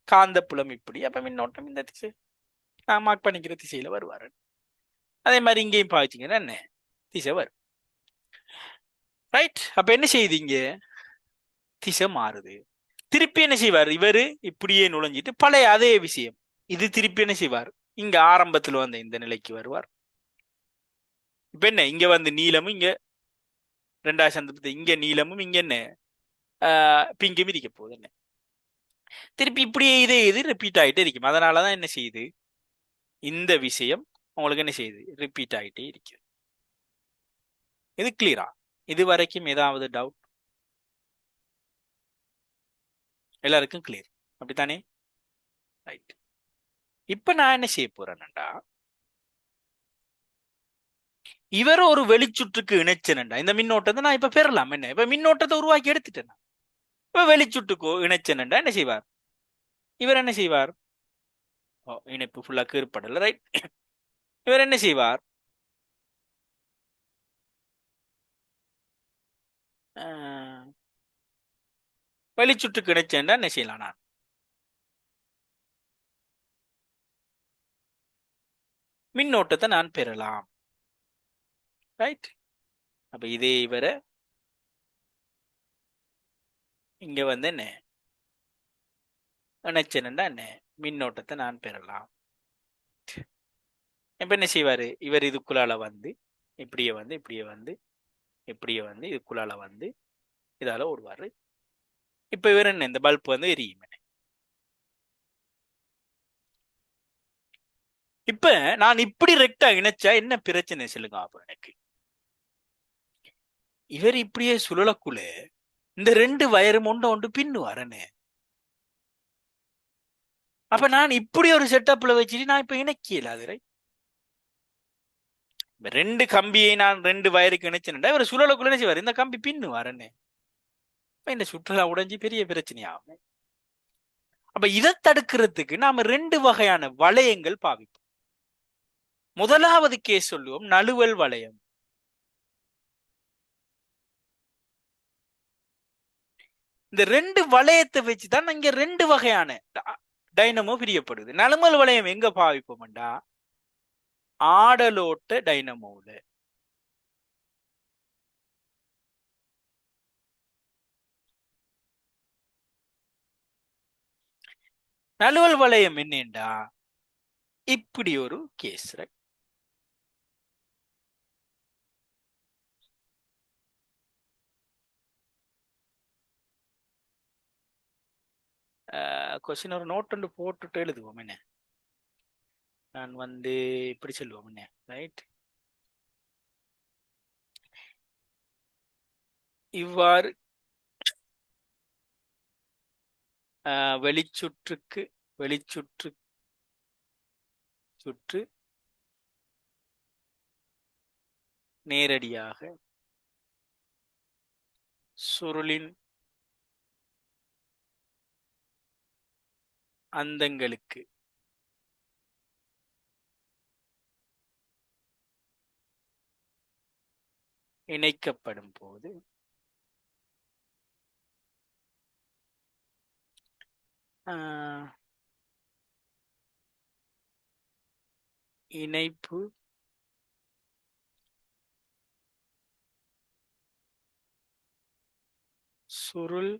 Speaker 1: காந்தப்புலம் இப்படி, அப்ப மின்னோட்டம் இந்த திசை நான் மார்க் பண்ணிக்கிற திசையில வருவாரு. அதே மாதிரி இங்கேயும் பாய்ச்சிங்கன்னா என்ன? திசை வரும். ரைட்? அப்ப என்ன செய்யுது? இங்க திசை மாறுது. திருப்பி என்ன செய்வார்? இவரு இப்படியே நுழைஞ்சிட்டு பழைய அதே விஷயம் இது திருப்பி என்ன செய்வார்? இங்க ஆரம்பத்துல வந்த இந்த நிலைக்கு வருவார். இப்ப என்ன? இங்க வந்து நீளமும் இங்க ரெண்டாவது சந்தர்ப்பத்தை இங்க நீளமும் இங்க என்ன பிங்கும் இருக்க போகுது. என்ன திருப்பி இப்படியே இதே இது ரிப்பீட் ஆகிட்டே இருக்கும். அதனாலதான் என்ன செய்யுது? இந்த விஷயம் உங்களுக்கு என்ன செய்யுது? ரிப்பீட் ஆகிட்டே இருக்கு. இது கிளியரா? இது வரைக்கும் ஏதாவது டவுட்? எல்லாருக்கும் கிளியர் அப்படித்தானே? ரைட். இப்ப நான் என்ன செய்ய போறேன்டா, இவர் ஒரு வெளிச்சுற்றுக்கு இணைச்சனண்டா இந்த மின்னோட்டத்தை நான் இப்ப பெறலாம். என்ன இப்ப மின்னோட்டத்தை உருவாக்கி எடுத்துட்டேன். இப்ப வெளிச்சுட்டுக்கோ இணைச்சனண்டா என்ன செய்வார்? இவர் என்ன செய்வார்? இணைப்பு ஃபுல்லா கீழ்படல, ரைட்? இவர் என்ன செய்வார்? வெளிச்சுற்றுக்கு இணைச்சேன்டா என்ன செய்யலாம்? நான் மின்னோட்டத்தை நான் பெறலாம். ரைட்? அப்ப இதே இவரை இங்க வந்து என்ன இணைச்சேன்டா என்ன மின்னோட்டத்தை நான் பெறலாம். இப்ப என்ன செய்வாரு இவர் இதுக்குள்ளால வந்து இப்படியே வந்து இப்படியே வந்து இப்படியே வந்து இதுக்குள்ளால வந்து இதால ஓடுவாரு. இப்ப இவர் என்ன இந்த பல்ப் வந்து எரியும். இப்ப நான் இப்படி ரெக்டா இணைச்சா என்ன பிரச்சனை சொல்லுங்க அப்ப எனக்கு. இவர் இப்படியே சுழலக்குள்ள இந்த ரெண்டு வயரும் ஒன்று ஒன்று பின்னு வரனே. அப்ப நான் இப்படி ஒரு செட்டப்ல வச்சுட்டு நான் இப்ப இணைக்கல அது right? இந்த ரெண்டு கம்பியை நான் ரெண்டு வயருக்கு இணைச்சேன்டா இவர் சுழலக்குள்ள என்ன செய்வார் இந்த கம்பி பின்னு வரனே. இப்ப இந்த சுற்றுலா உடைஞ்சு பெரிய பிரச்சனையாகும். அப்ப இதை தடுக்கிறதுக்கு நாம ரெண்டு வகையான வளையங்கள் பாவிப்போம். முதலாவது கேஸ் சொல்லுவோம் நழுவல் வளையம். இந்த ரெண்டு வளையத்தை வச்சுதான் இங்க ரெண்டு வகையான டைனமோ பிரியப்படுது. நழுவல் வளையம் எங்க பாவிப்போம்டா ஆடலோட்ட டைனமோல. நழுவல் வளையம் என்னண்டா இப்படி ஒரு கேஸ் கொஸ்டின் ஒரு நோட் ஒன்று போட்டுட்டு எழுதுவோம் என்ன. நான் வந்து இப்படி சொல்லுவோம் என்ன ரைட். இவ்வாறு வெளிச்சுற்றுக்கு வெளிச்சுற்று சுற்று நேரடியாக சுருளின் அந்தங்களுக்கு இணைக்கப்படும் போது இணைப்பு சுருள்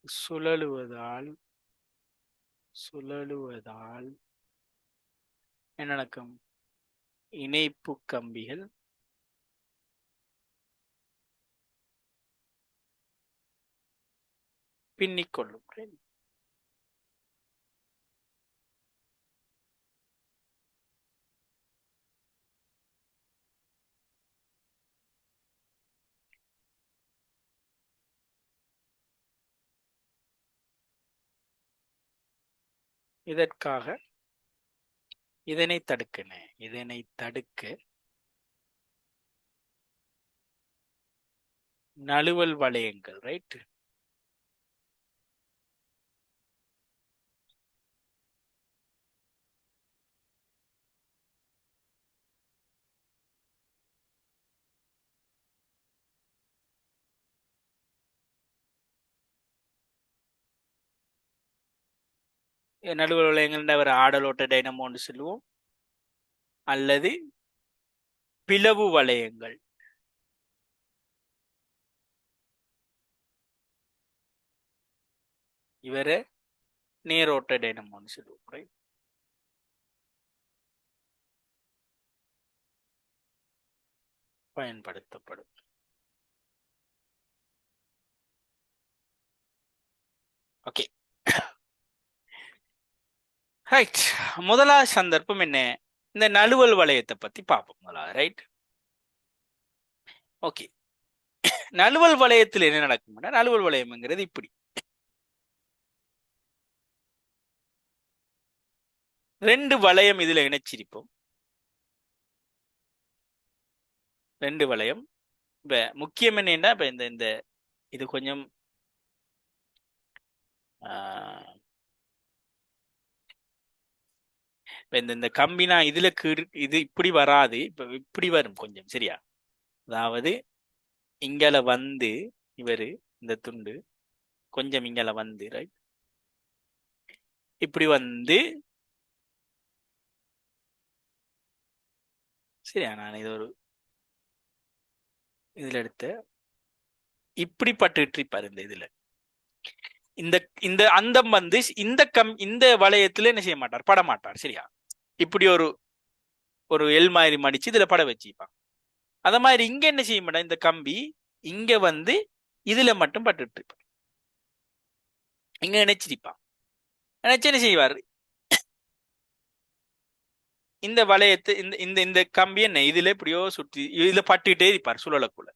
Speaker 1: சுழலுவதால் சுழலுவதால் என்ன நடக்கும் இணைப்பு கம்பிகள் பின்னிக்கொள்ளும். இதற்காக இதனை தடுக்கன இதனை தடுக்க நழுவல் வளையங்கள் ரைட். நழுவல் வளையங்கள் அவர் ஆடலோட்ட டைனமோன்னு சொல்லுவோம் அல்லது பிளவு வளையங்கள். இவரை நேரோட்ட டைனமோன்னு சொல்லுவோம் right? பயன்படுத்தப்படும். Okay right. முதலாவது சந்தர்ப்பம் என்ன இந்த நழுவல் வளையத்தை பத்தி பார்ப்போம் முதலாவது ரைட். ஓகே நழுவல் வளையத்தில் என்ன நடக்கும்னா நழுவல் வளையம்ங்கிறது இப்படி ரெண்டு வளையம் இதுல இணைச்சிருப்போம். ரெண்டு வளையம் இப்ப முக்கியம் என்னன்னா இப்ப இந்த இந்த இது கொஞ்சம் இப்ப இந்த இந்த கம்பினா இதுல இது இப்படி வராது இப்ப இப்படி வரும் கொஞ்சம் சரியா. அதாவது இங்கல வந்து இவரு இந்த துண்டு கொஞ்சம் இங்கல வந்து ரைட் இப்படி வந்து சரியா. நான் இது ஒரு இதுல எடுத்து இப்படி பட்டுட்டு இருப்பாரு இந்த இதுல. இந்த இந்த அந்தம் வந்து இந்த வளையத்துல என்ன செய்ய மாட்டார், பட மாட்டார். சரியா? இப்படி ஒரு ஒரு எல் மாதிரி மடிச்சு இதுல பட வச்சுப்பான். அத மாதிரி இங்க என்ன செய்ய மாட்டான், இந்த கம்பி இங்க வந்து இதுல மட்டும் பட்டுட்டு இருப்பான். இங்க நினைச்சிருப்பான். நினைச்சு என்ன செய்வார், இந்த வளையத்தை இந்த இந்த இந்த கம்பி என்ன இதுல எப்படியோ சுற்றி இதுல பட்டுக்கிட்டே இருப்பார் சுழலுக்குள்ள.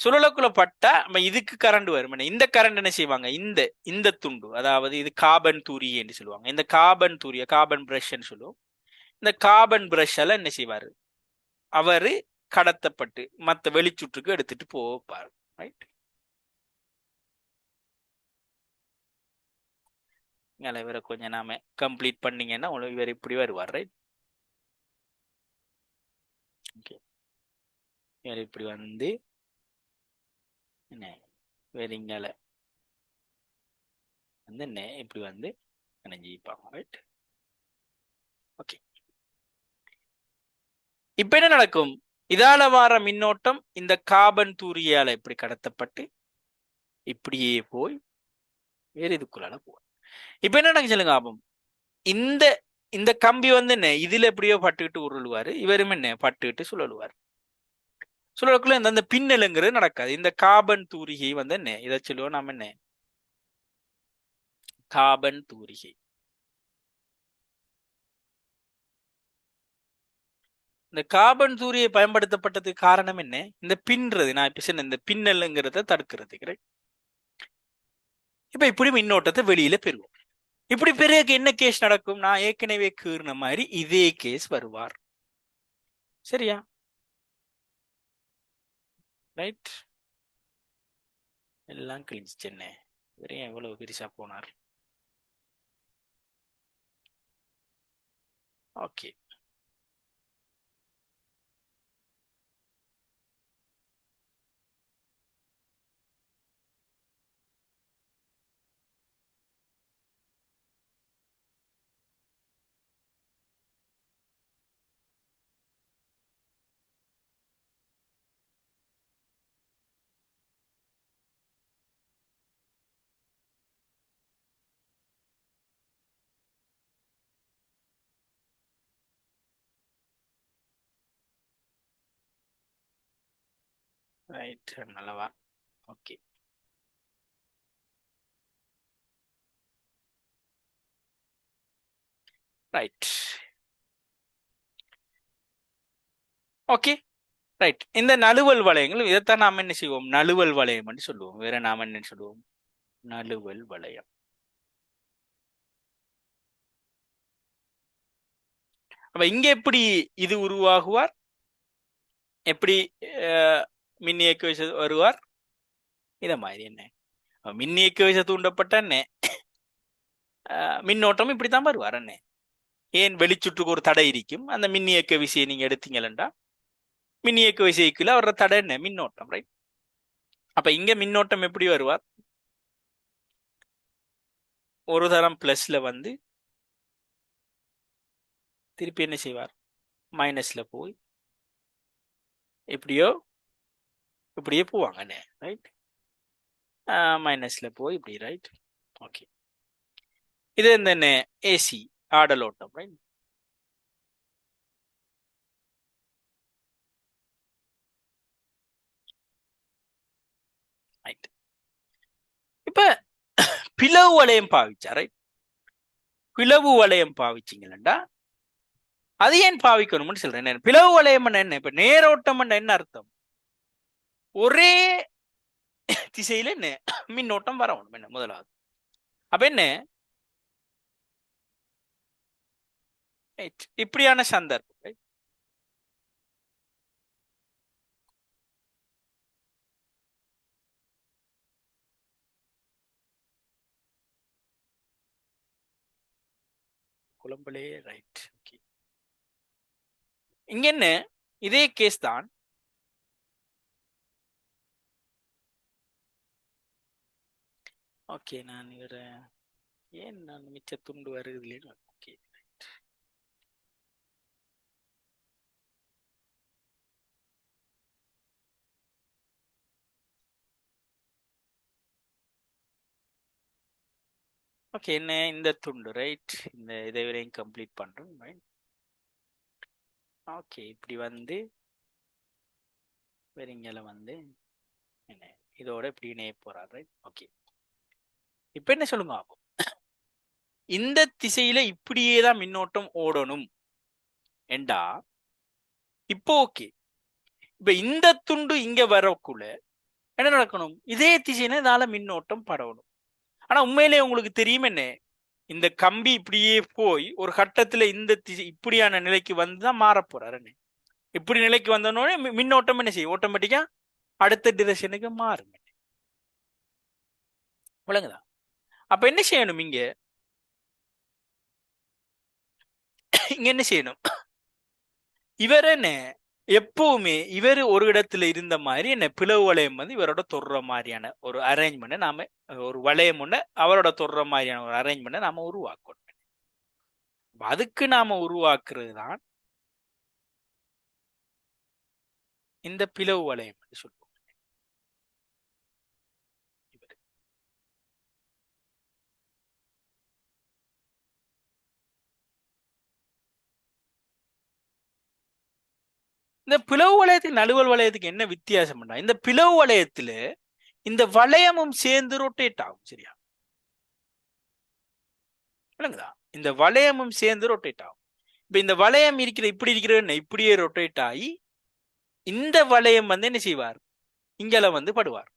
Speaker 1: சுழலுக்குள்ள பட்டா நம்ம இதுக்கு கரண்ட் வரும். இந்த கரண்ட் என்ன செய்வாங்க, இந்த இந்த துண்டு, அதாவது இது கார்பன் தூரி என்று சொல்லுவாங்க. இந்த கார்பன் தூரிய கார்பன் பிரஷ்ன்னு சொல்லுவோம். இந்த கார்பன் பிரஷ்ஷால என்ன செய்வாரு, அவரு கடத்தப்பட்டு மற்ற வெளிச்சுற்றுக்கு எடுத்துட்டு போப்பார். ரைட்? இவரை கொஞ்சம் நாம கம்ப்ளீட் பண்ணீங்கன்னா இவர் இப்படி வருவார். ரைட்? ஓகே. இவர் இப்படி வந்து என்ன வேறிங்கால வந்து என்ன இப்படி வந்து நினைஞ்சிப்பாங்க. ரைட்? ஓகே. இப்ப என்ன நடக்கும், இதால வார மின்னோட்டம் இந்த கார்பன் தூரியால இப்படி கடத்தப்பட்டு இப்படியே போய் வேற இதுக்குள்ளால போகும். இப்ப என்ன நடக்கும் சொல்லுங்க ஆபம், இந்த இந்த கம்பி வந்து என்ன இதுல எப்படியோ பட்டுக்கிட்டு உருளுவாரு, இவரும் என்ன பட்டுக்கிட்டு சுழலுவார். சுழலுக்குள்ள இந்த பின்னலுங்கிறது நடக்காது. இந்த கார்பன் தூரிகை வந்து என்ன இதை சொல்லுவோம் நாம என்ன, கார்பன் தூரிகை. இந்த கார்பன் தூரியை பயன்படுத்தப்பட்டதுக்கு காரணம் என்ன, இந்த பின்றது நான் இப்ப சொன்ன இந்த பின்னலுங்கிறத தடுக்கிறது. இப்ப இப்படி மின்னோட்டத்தை வெளியில பெறுவோம். இப்படி பெரிய என்ன கேஸ் நடக்கும், நான் ஏற்கனவே கூறின மாதிரி இதே கேஸ் வருவார். சரியா? ரைட்? எல்லாம் கிழிஞ்சிச்சு. என்ன இவரையும் எவ்வளவு பெருசா போனார். ஓகே. ரைட், நல்லவா. ஓகே. ரைட். ஓகே. ரைட். இந்த நழுவல் வளையங்கள் இதைத்தான் நாம என்ன செய்வோம், நழுவல் வளையம் சொல்லுவோம். வேற நாம என்ன சொல்லுவோம், நழுவல் வளையம். அப்ப இங்க எப்படி இது உருவாகுவார், எப்படி மின்னியக்கு விசை வருவார், இத மாதிரி என்ன மின்னியக்கு விசை தூண்டப்பட்ட என்ன மின்னோட்டம் இப்படித்தான் வருவார். என்ன ஏன் வெளிச்சுற்றுக்கு ஒரு தடை இருக்கும், அந்த மின்னியக்க விசையை நீங்க எடுத்தீங்களா, மின்னியக்க விசைக்குள்ள வர்ற தடை என்ன மின்னோட்டம். ரைட்? அப்ப இங்க மின்னோட்டம் எப்படி வருவார், ஒரு தரம் பிளஸ்ல வந்து திருப்பி என்ன செய்வார், மைனஸ்ல போய் எப்படியோ இப்படியே போவாங்க. ரைட்? மைனஸ்ல போய் இப்படி. ரைட்? ஓகே. இது என்ன ஏசி ஆடலோட்டம். ரைட்? ரைட். இப்ப பிளவு வளையம் பாவிச்சா, ரைட், பிளவு வளையம் பாவிச்சிங்களா, அது ஏன் பாவிக்கணும்னு சொல்றேன். பிளவு வளையம் என்ன, இப்ப நேரோட்டம் என்ன அர்த்தம், ஒரே திசையில என்ன மின்னோட்டம் வரணும் என்ன முதலாவது. அப்ப என்ன இப்படியான சந்தர்ப்பம். குழம்புலே. ரைட். ஓகே. இங்க என்ன இதே கேஸ் தான். ஓகே. நான் இவர ஏன் நான் மிச்ச துண்டு வருது. ஓகே. ஓகே, என்ன இந்த துண்டு ரைட், இந்த இதை வரையும் கம்ப்ளீட் பண்றோம் ரைட். ஓகே, இப்படி வந்து வெறிங்கல வந்து என்ன இதோட இப்படி இணைய போறார் ரைட். ஓகே, இப்ப என்ன சொல்லுங்க ஆகும், இந்த திசையில இப்படியே தான் மின்னோட்டம் ஓடணும் என்றா இப்போ ஓகே. இப்ப இந்த துண்டு இங்க வரக்குள்ள என்ன நடக்கணும், இதே திசையில இதால மின்னோட்டம் பரவணும். ஆனா உண்மையிலே உங்களுக்கு தெரியும் என்ன, இந்த கம்பி இப்படியே போய் ஒரு கட்டத்துல இந்த திசை இப்படியான நிலைக்கு வந்துதான் மாற போறாரு. இப்படி நிலைக்கு வந்தோடனே மின்னோட்டம் என்ன செய்யும், ஆட்டோமேட்டிக்கா அடுத்த டிரெக்ஷனுக்கு மாறும். விளங்குதா? அப்ப என்ன செய்யணும், இங்க இங்க என்ன செய்யணும், இவர் என்ன எப்பவுமே இவர் ஒரு இடத்துல இருந்த மாதிரி என்ன பிளவு வளையம் வந்து இவரோட தொடுற மாதிரியான ஒரு அரேஞ்ச்மெண்ட் நாம, ஒரு வளையம் ஒண்ணு அவரோட தொடுற மாதிரியான ஒரு அரேஞ்ச்மெண்ட் நாம உருவாக்கணும். அதுக்கு நாம உருவாக்குறது தான் இந்த பிளவு வளையம் சொல்லுவோம். இந்த பிளவு வளையத்துக்கு நடுவல் வளையத்துக்கு என்ன வித்தியாசம், இந்த பிளவு வளையத்துல இந்த வளையமும் சேர்ந்து ரொட்டேட் ஆகும். சரியா? விளங்குதா? இந்த வளையமும் சேர்ந்து ரொட்டேட் ஆகும். இப்ப இந்த வளையம் இருக்கிற இப்படி இருக்கிற இப்படியே ரொட்டேட் ஆகி இந்த வளையம் வந்து என்ன செய்வார், இங்கல வந்து படுவார்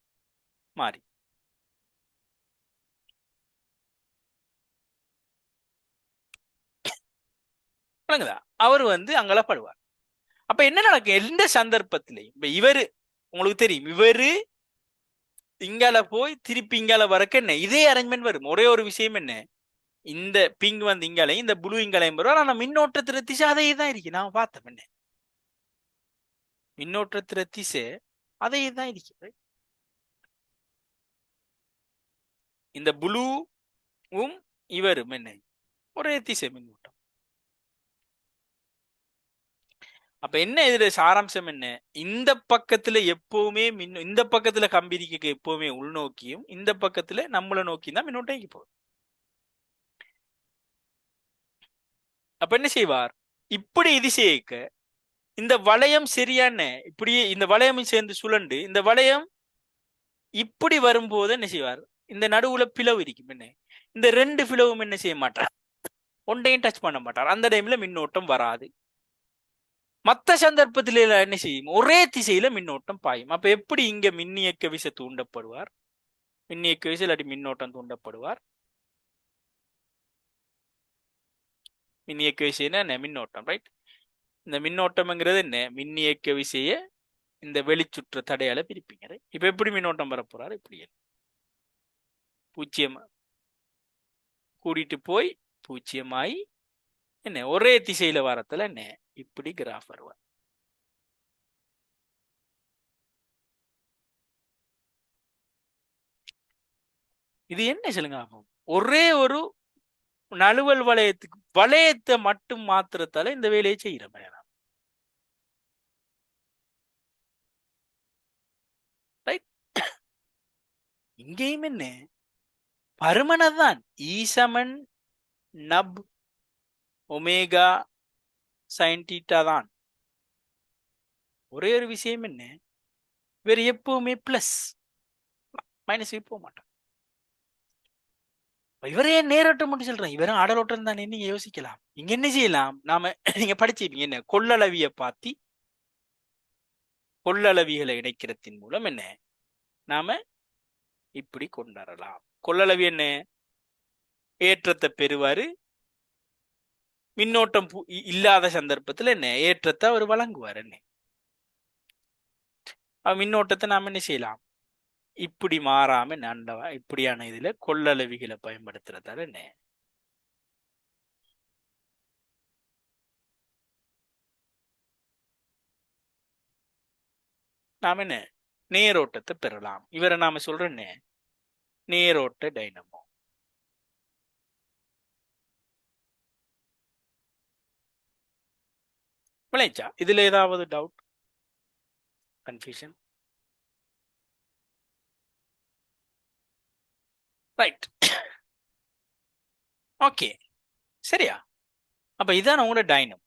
Speaker 1: மாறி. விளங்குதா? அவர் வந்து அங்கல படுவார். அப்ப என்ன நடக்கும், எந்த சந்தர்ப்பத்திலையும் இப்ப இவரு உங்களுக்கு தெரியும், இவரு இங்கால போய் திருப்பி இங்கால வரக்க என்ன இதே அரேஞ்ச்மெண்ட் வரும். ஒரே ஒரு விஷயம் என்ன, இந்த பிங்க் வந்து இங்காலையும் இந்த ப்ளூ இங்காலையும் வரும். ஆனா மின்னோட்டத்திற திசை அதே தான் இருக்கு. நான் பார்த்தேன் என்ன, மின்னோட்டத்திற திசை அதே தான் இருக்கு. இந்த ப்ளூவும் இவரும் என்ன ஒரே திசை மின்னோட்டம். அப்ப என்ன இதுல சாராம்சம் என்ன, இந்த பக்கத்துல எப்பவுமே இந்த பக்கத்துல கம்பிரிக்க எப்பவுமே உள்நோக்கியும் இந்த பக்கத்துல நம்மளை நோக்கி தான் மின்னோட்டம் இங்க போகுது. அப்ப என்ன செய்வார், இப்படி இது செய்ய இந்த வளையம் சரியான இப்படியே இந்த வளையமும் சேர்ந்து சுழண்டு இந்த வளையம் இப்படி வரும்போது என்ன செய்வார், இந்த நடுவுல பிளவு இருக்கும் என்ன, இந்த ரெண்டு பிளவும் என்ன செய்ய மாட்டார், ஒன்றையும் டச் பண்ண மாட்டார். அந்த டைம்ல மின்னோட்டம் வராது. மற்ற சந்தர்ப்பத்தில என்ன செய்யும், ஒரே திசையில மின்னோட்டம் பாயும். அப்ப எப்படி இங்க மின்னியக்க விசை தூண்டப்படுவார், மின்னியக்க விசை இல்லாட்டி மின்னோட்டம் தூண்டப்படுவார். மின்னியக்க விசைனா என்ன, மின்னோட்டம் ரைட். இந்த மின்னோட்டம்ங்கிறது என்ன, மின்னியக்க விசைய இந்த வெளிச்சுற்ற தடையால பிரிப்பீங்க. இப்ப எப்படி மின்னோட்டம் வரப்போறாரு, இப்படி பூஜ்ஜியம் கூடிட்டு போய் பூஜ்ஜியமாயி என்ன ஒரே திசையில வரத்துல என்ன இப்படி கிராஃப் வருவார். இது என்ன சொல்லுங்க ஆகும், ஒரே ஒரு நழுவல் வளையத்துக்கு வளையத்தை மட்டும் மாத்திரத்தால இந்த வேலையை செய்யற மாதிரி. இங்கேயும் என்ன பருமனதான் ஈசமன் நப் ஒமேகா சைன் தீட்டா தான். ஒரே ஒரு விஷயம் என்ன, வேற எப்பவுமே பிளஸ் மைனஸ் போக மாட்டான். இவரே நேரோட்டம் மட்டும் சொல்றேன், இவரும் ஆடலோட்டம் தானே, நீங்க யோசிக்கலாம். இங்க என்ன செய்யலாம் நாம, நீங்க படிச்சிருப்பீங்க என்ன, கொள்ளளவிய பாத்தி கொள்ளளவிகளை இணைக்கிறதின் மூலம் என்ன நாம இப்படி கொண்டாடலாம். கொள்ளளவி என்ன, ஏற்றத்தை பெறுவாரு. மின்னோட்டம் இல்லாத சந்தர்ப்பத்துல என்ன ஏற்றத்தை அவர் வழங்குவார். என்ன மின்னோட்டத்தை நாம என்ன செய்யலாம், இப்படி மாறாம நண்டவா இப்படியான இதுல கொள்ளளவிகளை பயன்படுத்துறதால என்ன நாம என்ன நேரோட்டத்தை பெறலாம். இவரை நாம சொல்ற என்ன, நேரோட்ட டைனமோ. விளைச்சா இதுல ஏதாவது டவுட், கன்ஃபியூஷன்? ரைட். ஓகே, சரியா? அப்ப இதான் உங்களோட டைனம்.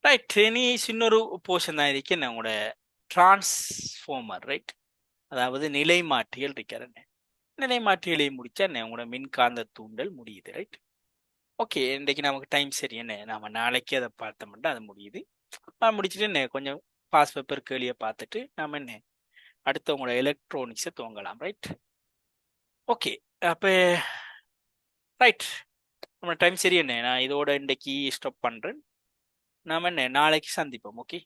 Speaker 1: ரைட், இனி இன்னொரு போர்ஷன் தான் இருக்கு என்ன, உங்களோட டிரான்ஸ்ஃபார்மர், ரைட்? அதாவது நிலைமாற்றிகள் இருக்கிறேன். நிலைமாற்றிகளை முடிச்சா என்ன, உங்களோட மின்காந்த தூண்டல் முடியுது, ரைட்? ஓகே, இன்றைக்கு நமக்கு டைம் சரி என்ன, நாம நாளைக்கு அதை பார்த்தோம்னா அது முடியுது. முடிச்சுட்டு என்ன கொஞ்சம் பாஸ் பேப்பர் கேளியை பார்த்துட்டு நாம என்ன அடுத்த உங்களோட எலக்ட்ரானிக்ஸை துவங்கலாம், ரைட்? ஓகே, அப்போ ரைட், நம்ம டைம் சரி என்ன, நான் இதோட இன்றைக்கு ஸ்டாப் பண்ணுறேன். நாம என்ன நாளைக்கு சந்திப்போம், ஓகே?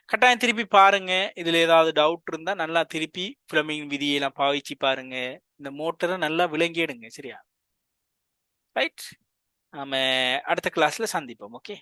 Speaker 1: கட்டாயம் திருப்பி பாருங்க. இதுல ஏதாவது டவுட் இருந்தா நல்லா திருப்பி ஃபிளமிங் விதியெல்லாம் பாவிச்சு பாருங்க. இந்த மோட்டரை நல்லா விளங்கிடுங்க, சரியா? ரைட், நாம அடுத்த கிளாஸ்ல சந்திப்போம், ஓகே?